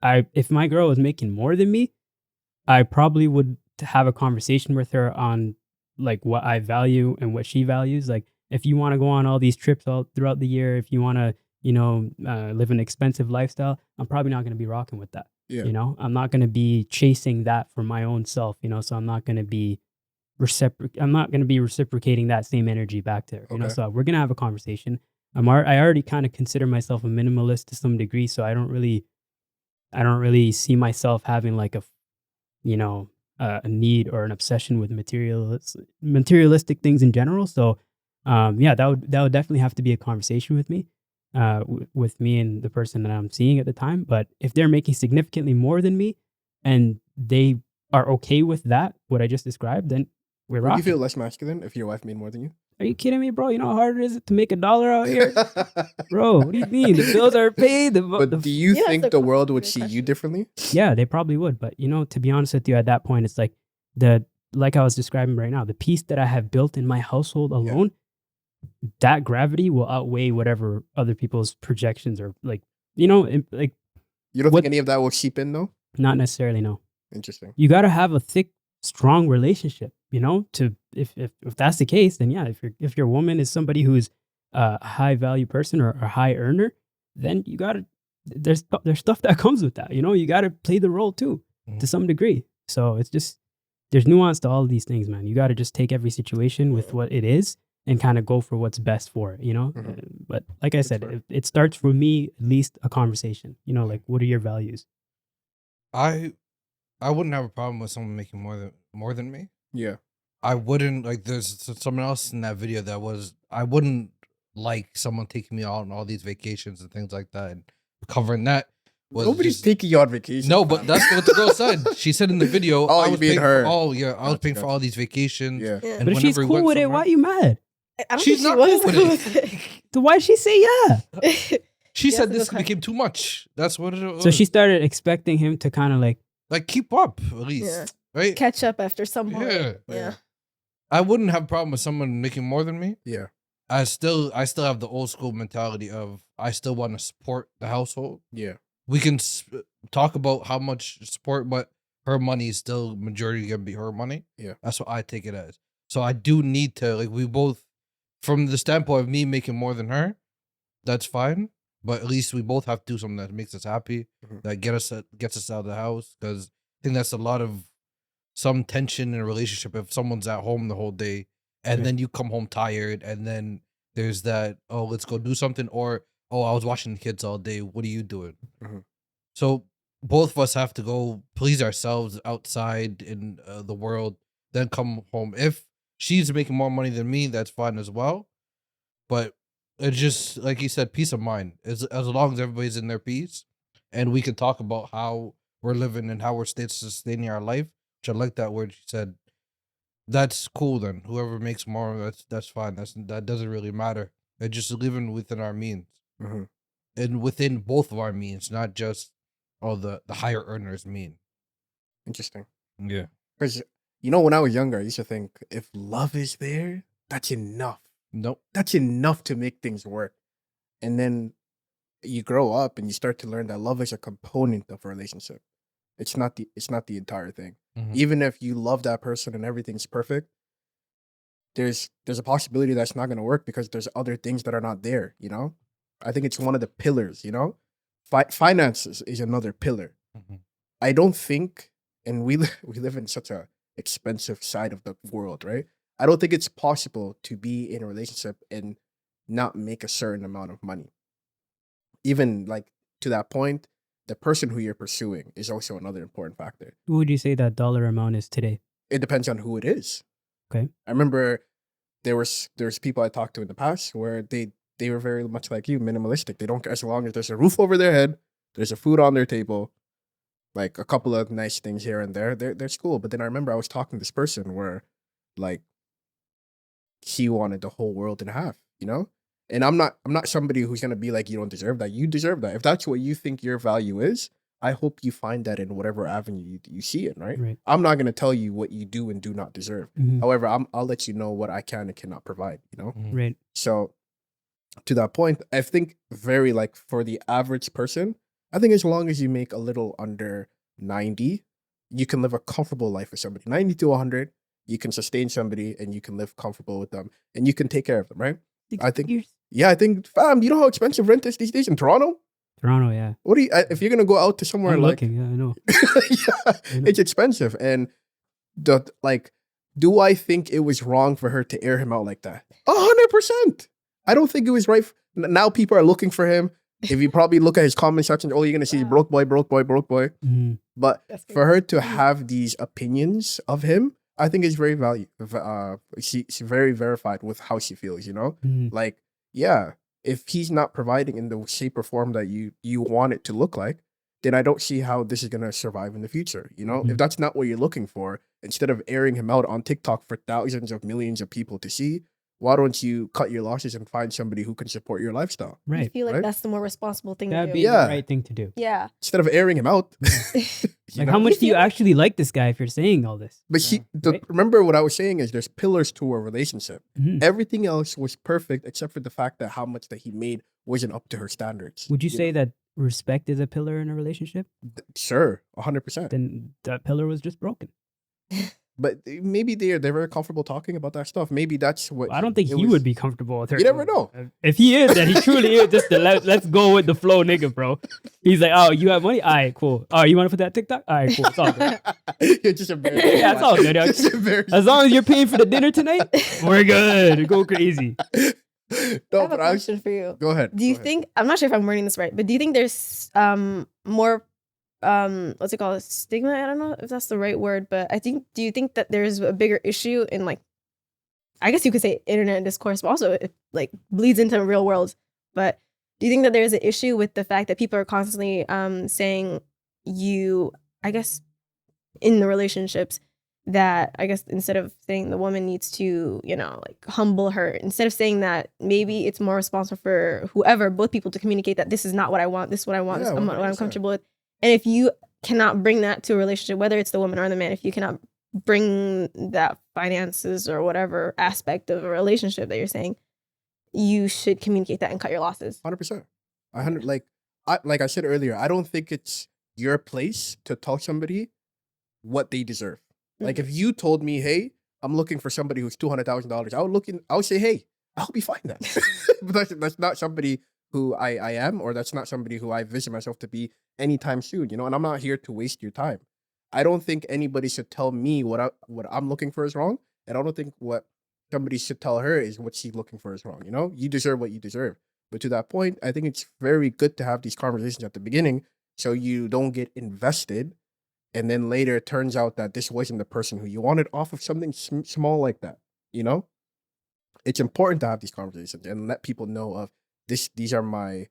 if my girl was making more than me, I probably would have a conversation with her on like what I value and what she values. Like if you want to go on all these trips all throughout the year, if you want to, live an expensive lifestyle, I'm probably not going to be rocking with that. Yeah. I'm not going to be chasing that for my own self, so I'm not going to be reciprocating that same energy back to her, Okay. so we're going to have a conversation. I already kind of consider myself a minimalist to some degree, so I don't really see myself having like a need or an obsession with materialistic things in general. So that would definitely have to be a conversation with me. With me and the person that I'm seeing at the time. But if they're making significantly more than me and they are okay with that, what I just described, then we're Would rocking. you feel less masculine if your wife made more than you? Are you kidding me, bro? You know how hard it is to make $1 out here? Bro, what do you mean? The bills are paid. But do you Yeah, think that's the a world would question. see you differently? Yeah, they probably would. But, to be honest with you, at that point, it's like like I was describing right now, the peace that I have built in my household alone, that gravity will outweigh whatever other people's projections are like, like You don't What- think any of that will seep in, though? not necessarily, no. Interesting. You got to have a thick, strong relationship, to if that's the case, then yeah, if your woman is somebody who's a high value person or a high earner, then you got to there's stuff that comes with that, you got to play the role too Mhm. to some degree. So it's just there's nuance to all of these things, man. You got to just take every situation with what it is and kind of go for what's best for it, Mhm. But like I said, fair. it starts for me at least a conversation, like what are your values? I wouldn't have a problem with someone making more than me. Yeah. I wouldn't like. There's someone else in that video that was. I wouldn't like someone taking me out on all these vacations and things like that and covering that. Nobody's just, taking you on vacation. no, but that's what the girl said. She said in the video, Oh, I you was mean paying her. for all. Yeah, I was Gotcha, paying for gotcha. all these vacations. Yeah. Yeah. And But if she's whenever we cool went with it, somewhere- why are you mad? I don't She's think not she was cool cool with with it. So why'd she say yeah? She Yes, said it's this okay. became too much. That's what it was. So she started expecting him to kind of like, keep up at least, Yeah. right? Catch up after some point. Yeah. Yeah. I wouldn't have a problem with someone making more than me. Yeah. I still have the old school mentality of I still want to support the household. Yeah. We can talk about how much support, but her money is still majority gonna be her money. Yeah. That's what I take it as. So I do need to we both, from the standpoint of me making more than her, that's fine. but at least we both have to do something that makes us happy, Mhm. that gets us out of the house. Because I think that's a lot of some tension in a relationship if someone's at home the whole day and Right. then you come home tired, and then there's that, oh, let's go do something, or oh, I was watching the kids all day. What are you doing? Mhm. So both of us have to go please ourselves outside in the world, then come home. If she's making more money than me, that's fine as well. But it's just like you said, peace of mind. As long as everybody's in their peace, and we can talk about how we're living and how we're sustaining our life. Which I like that word you said. That's cool then. Whoever makes more, that's fine. That doesn't really matter. It's just living within our means, Mhm. and within both of our means, not just the higher earners mean. Interesting. Yeah. Because when I was younger, I used to think if love is there, that's enough. Nope. That's enough to make things work. And then you grow up and you start to learn that love is a component of a relationship. It's not the entire thing. Mhm. Even if you love that person and everything's perfect, there's a possibility that's not going to work because there's other things that are not there. I think it's one of the pillars. Finances is another pillar. Mhm. I don't think, and we live in such a expensive side of the world, right? I don't think it's possible to be in a relationship and not make a certain amount of money. Even like to that point, the person who you're pursuing is also another important factor. What would you say that dollar amount is today? It depends on who it is. Okay. I remember there's people I talked to in the past where they were very much like you, minimalistic. They don't care as long as there's a roof over their head, there's a food on their table, like a couple of nice things here and there. They're cool. But then I remember I was talking to this person where like he wanted the whole world in half, And I'm not somebody who's gonna be like, you don't deserve that. You deserve that. If that's what you think your value is, I hope you find that in whatever avenue you see it, right? Right. I'm not gonna tell you what you do and do not deserve. Mhm. However, I'll let you know what I can and cannot provide, Mhm. Right. So to that point, I think very like for the average person, I think as long as you make a little under 90, you can live a comfortable life with somebody. 90 to 100, you can sustain somebody and you can live comfortable with them and you can take care of them, right? I think, Years. yeah, I think, fam, you know how expensive rent is these days in Toronto? Toronto, yeah. What do you, if you're going to go out to somewhere I'm like, looking. Yeah, I know. yeah, I know. it's expensive. And do I think it was wrong for her to air him out like that? 100%. I don't think it was right. Now people are looking for him. If you probably look at his comment section, all you're gonna see is broke boy, broke boy, broke boy. Mhm. But That's for her to crazy. have these opinions of him, I think it's very she's very verified with how she feels. Mhm. Like, yeah, if he's not providing in the shape or form that you want it to look like, then I don't see how this is gonna survive in the future. If Mhm. that's not what you're looking for, instead of airing him out on TikTok for thousands of millions of people to see, why don't you cut your losses and find somebody who can support your lifestyle? I Right. feel like Right? that's the more responsible thing That'd to be do. Yeah. the right thing to do. Yeah. Instead of airing him out. Like, how much do you actually like this guy if you're saying all this? But Right? remember what I was saying is there's pillars to a relationship. Mhm. Everything else was perfect except for the fact that how much that he made wasn't up to her standards. Would you say know? that respect is a pillar in a relationship? Sure, 100%. Then that pillar was just broken. But maybe they're very comfortable talking about that stuff. Maybe that's what I don't think it he was- would be comfortable with her. You never doing know. it. If he is, then he truly is just the let's go with the flow nigga, bro. He's like, oh, you have money? All right, cool. Oh, you want to put that TikTok? All right, cool. It's all good. You're just embarrassed. Yeah, it's all good. Just embarrassed. As long as you're paying for the dinner tonight, we're good. Go crazy. I No, have a but I was, question for you. go ahead. Do you go ahead. think, I'm not sure if I'm wording this right, but do you think there's more what's it called, stigma? I don't know if that's the right word, but do you think that there's a bigger issue in, like, I guess you could say internet discourse, but also it like bleeds into real world. But do you think that there's an issue with the fact that people are constantly saying I guess in the relationships that, I guess, instead of saying the woman needs to, like, humble her, instead of saying that, maybe it's more responsible for whoever, both people, to communicate that this is not what I want, this is what I want, this Yeah, is what I'm 100%. comfortable with. And if you cannot bring that to a relationship, whether it's the woman or the man, if you cannot bring that finances or whatever aspect of a relationship that you're saying, you should communicate that and cut your losses. 100%. Like I said earlier, I don't think it's your place to tell somebody what they deserve. Like if you told me, hey, I'm looking for somebody who's $200,000, I would say, hey, I hope you find that. But that's not somebody who I am, or that's not somebody who I vision myself to be anytime soon, you know, and I'm not here to waste your time. I don't think anybody should tell me what I'm looking for is wrong, and I don't think what somebody should tell her is what she's looking for is wrong, you know? You deserve what you deserve. But to that point, I think it's very good to have these conversations at the beginning so you don't get invested, and then later it turns out that this wasn't the person who you wanted off of something small like that, you know? It's important to have these conversations and let people know of these are my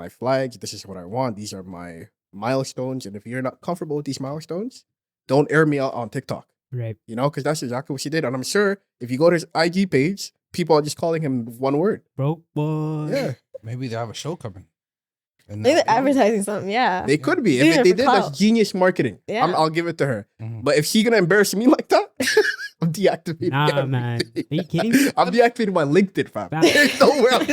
flags, this is what I want, these are my milestones, and if you're not comfortable with these milestones, don't air me out on TikTok, Right. you know, because that's exactly what she did. And I'm sure if you go to his IG page, people are just calling him one word. Broke boy. Yeah, Maybe they have a show coming. And Maybe that- they're advertising something. Yeah. they could be. Doing If it they for did, that's clout. genius marketing. Yeah. I'll give it to her. Mhm. But if she's gonna embarrass me like that, I'm deactivating. Nah, man. everything. Are you kidding me? I'm deactivating my LinkedIn, fam. Fam. There's nowhere I'm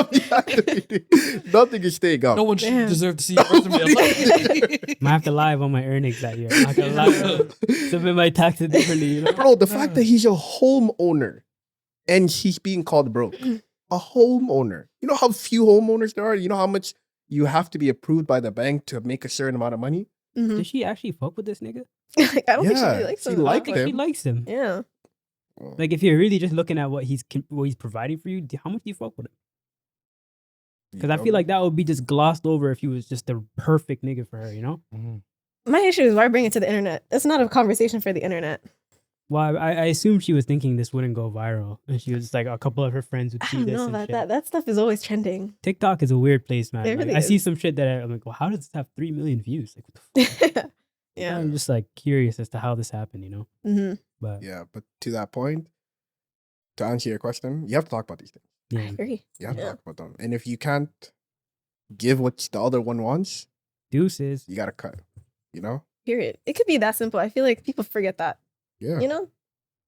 deactivating. Nothing is staying up. No one should Damn. deserve to see your resume. Might have to lie about my earnings that year. I'm not gonna lie. Submit my taxes differently, you know? Bro, the fact that he's a homeowner and he's being called broke. A homeowner. You know how few homeowners there are? You know how much you have to be approved by the bank to make a certain amount of money? Mhm. Does she actually fuck with this nigga? Like, I don't think she Yeah, really likes she him. liked I think she him. likes him. Yeah. Like, if you're really just looking at what he's providing for you, how much do you fuck with him? Because I feel like that would be just glossed over if he was just the perfect nigga for her, you know? Mhm. My issue is why bring it to the internet? It's not a conversation for the internet. Well, I assumed she was thinking this wouldn't go viral. And she was just like, a couple of her friends would I see don't this know and about shit. that. That stuff is always trending. TikTok is a weird place, man. It Like, really I see is. some shit that I'm like, well, how does this have 3 million views? Like, what the fuck? Yeah. I'm just like curious as to how this happened, you know? hmm But Yeah, but to that point, to answer your question, you have to talk about these things. I yeah, agree. You have to Yeah. talk about them. And if you can't give what the other one wants, deuces. you gotta cut. You know? Period. It could be that simple. I feel like people forget that. Yeah. You know?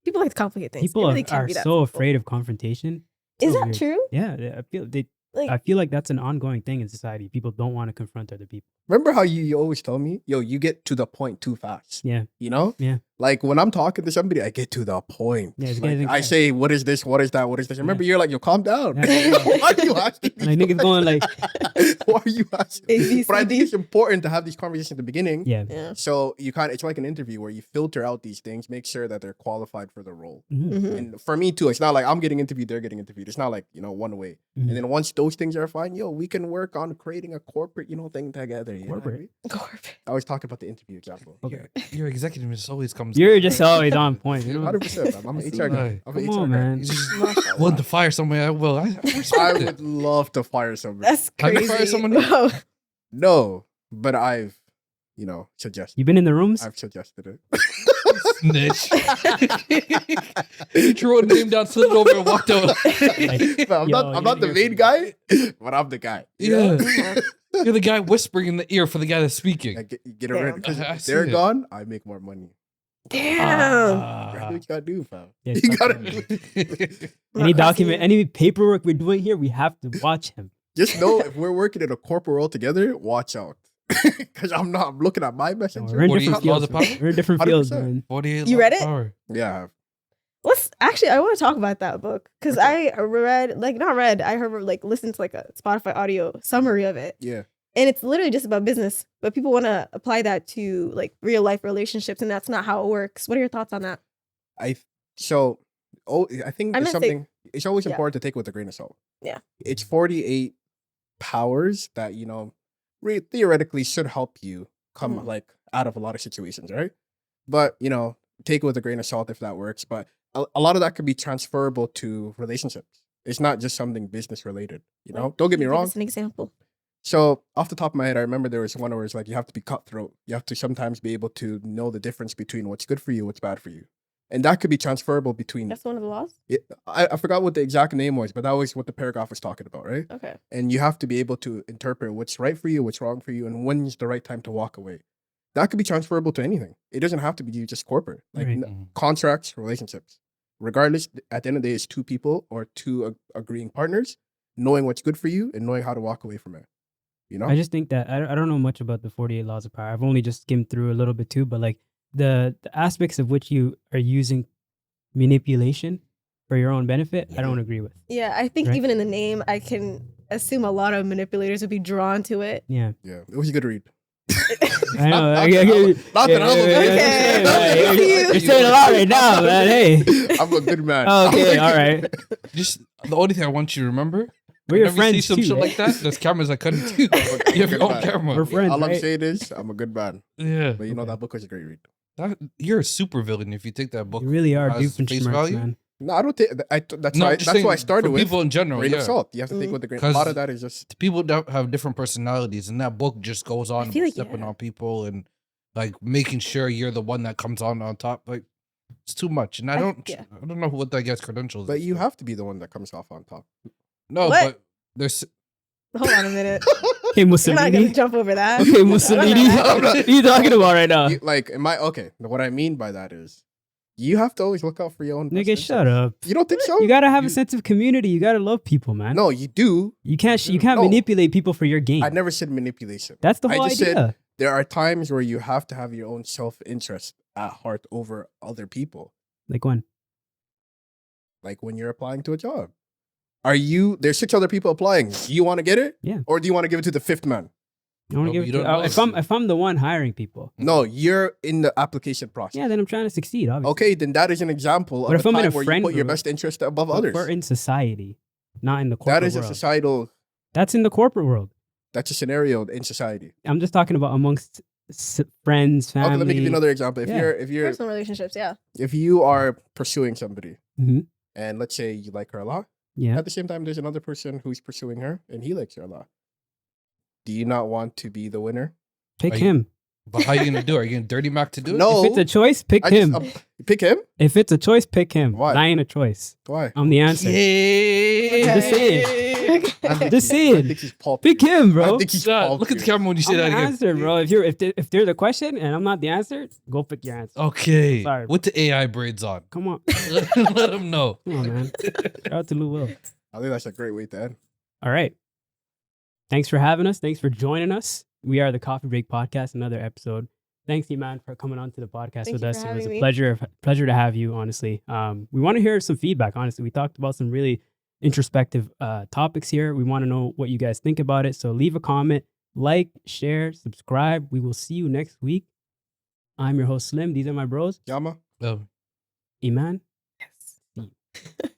People like to complicate things. People It really can't are be that so simple. afraid of confrontation. Is So that weird. true? Yeah, Like, I feel like that's an ongoing thing in society. People don't want to confront other people. Remember how you always tell me, yo, you get to the point too fast. Yeah, You know? Yeah. Like when I'm talking to somebody, I get to the point. Yeah, it's Like, getting I clear. say, what is this? What is that? What is this? Remember, you're like, yo, calm down. Yeah. Why are you asking me? Like, niggas going like, Why are you asking? A, B, But I C, think D. it's important to have these conversations at the beginning. yeah. Yeah. So you can't, it's like an interview where you filter out these things, make sure that they're qualified for the role. Mhm, Mhm. And for me too, it's not like I'm getting interviewed, they're getting interviewed. It's not like, you know, one way. mhm. And then once those things are fine, yo, we can work on creating a corporate, you know, thing together. You know what I Corporate? mean? Corporate. I was talking about the interview example. Okay. Your executive just always comes. You're just always on point. You know? 100%. I'm an HR guy. I'm an Come HR on, guy. man. You just Mashallah. want to fire somebody. I will. I respect I it. would love to fire somebody. That's Have you crazy. fired someone? Whoa. No, but I've, you know, suggested. You been in the rooms? I've suggested it. Snitch. You threw a name down, slid it over, and walked out. Like, But I'm yo, not. I'm not the you're- main guy, but I'm the guy. You know? Yeah. You're the guy whispering in the ear for the guy that's speaking. Like, get it Damn. ready. 'Cause I if see they're it. gone, I make more money. Damn. That's Ah. what you gotta do, fam. Yeah, You fuck gotta him. do Any I document, see. any paperwork we're doing here, we have to watch him. Just know if we're working in a corporate world together, watch out. Because I'm looking at my No, messenger. we're in 48 different laws of fields. power? We're in different fields, 100%. man. 48 You laws read of it? power. Yeah. Let's actually, I want to talk about that book because I read, like, not read, I heard, like, listened to like a Spotify audio summary of it. Yeah. And it's literally just about business, but people want to apply that to like real life relationships, and that's not how it works. What are your thoughts on that? I think I it's meant to say- something. It's always Yeah. important to take with a grain of salt. Yeah. It's 48 powers that theoretically should help you come Mhm. like out of a lot of situations, right? But take it with a grain of salt if that works. But a lot of that could be transferable to relationships. It's not just something business related. Like, Don't get me give wrong. us an example. So off the top of my head, I remember there was one where it's like you have to be cutthroat. You have to sometimes be able to know the difference between what's good for you, what's bad for you. And that could be transferable between That's one of the laws. I forgot what the exact name was, but that was what the paragraph was talking about, right? Okay. And you have to be able to interpret what's right for you, what's wrong for you, and when's the right time to walk away. That could be transferable to anything. It doesn't have to be just corporate. Like Right. contracts, relationships. Regardless, at the end of the day, it's two people or two agreeing partners knowing what's good for you and knowing how to walk away from it. I just think that I don't know much about the 48 laws of power. I've only just skimmed through a little bit too, but like the aspects of which you are using manipulation for your own benefit, I don't agree with. Yeah, I think Right. even in the name, I can assume a lot of manipulators would be drawn to it. Yeah. Yeah, it was a good read. I know. Not that I'm a Okay. You're saying a lot right now, man. Hey. I'm a good man. Okay, all right. Just the only thing I want you to remember. We're your whenever you friends see some too. shit Right? like that, there's cameras that cut it too. You have your own camera. We're friends, All I'm right? saying is, I'm a good man. Yeah. But you know, that book was a great read. You're a super villain if you take that book. You really are as Doofenshmirtz, face value. man. No, I don't think. That's No, why. I'm just That's why I saying, started for with people in general. grain Yeah. of salt. You have to think with the grain. A 'Cause lot of that is just. People that have different personalities, and that book just goes on feel about like, stepping yeah. on people and like making sure you're the one that comes on top. Like it's too much, and I don't know what that gets credentials. But is you for. have to be the one that comes off on top. No, What? but there's Hold on a minute. Okay, We're not Mussolini. gonna jump over that. Okay, Mussolini. I'm What are you talking about right now? You, like, what I mean by that is, you have to always look out for your own. best Nigga, shut interest. up. You don't think so? You gotta have You- a sense of community. You gotta love people, man. No, you do. You can't No. manipulate people for your gain. I never said manipulation. That's the I whole just idea. said there are times where you have to have your own self-interest at heart over other people. Like when? Like when you're applying to a job. There's 6 other people applying. Do you want to get it? Yeah. Or do you want to give it to the 5th man? I want No, to but give you it don't to, know. if I'm the one hiring people. No, you're in the application process. Yeah, then I'm trying to succeed, obviously. Okay, then that is an example But of if a I'm in time a where you friend put your group, best interest above But others. we're in society, not in the corporate That is a world. societal. That's in the corporate world. That's a scenario in society. I'm just talking about amongst friends, family. Okay, let me give you another example. Yeah. If you're Personal relationships, yeah. if you are pursuing somebody, Mhm. and let's say you like her a lot, Yeah. at the same time there's another person who's pursuing her and he likes her a lot. Do you not want to be the winner? Pick Are you- him. But how you gonna do it? Are you gonna dirty Mac to do it? No. If it's a choice, pick I him. just, pick him? If it's a choice, pick him. Why? I ain't a choice. Why? I'm the answer. Yeah. Just saying. I Just I saying. think he's paltry. Pick him, I bro. think he's Look at the paltry. camera when you say I'm that the again. answer, bro. If they're the question and I'm not the answer, go pick your answer. Okay. Sorry. With the AI braids on. Come on. Let him know. Come on, man. Shout out to Lou Will. I think that's a great way to end. All right. Thanks for having us. Thanks for joining us. We are the Coffee Break Podcast, another episode. Thanks, Iman, for coming on to the podcast Thank with you us. for It was having a me. pleasure to have you, honestly. We want to hear some feedback, honestly. We talked about some really introspective topics here. We want to know what you guys think about it. So leave a comment, like, share, subscribe. We will see you next week. I'm your host, Slim. These are my bros, Yama? Oh. Iman. Yes.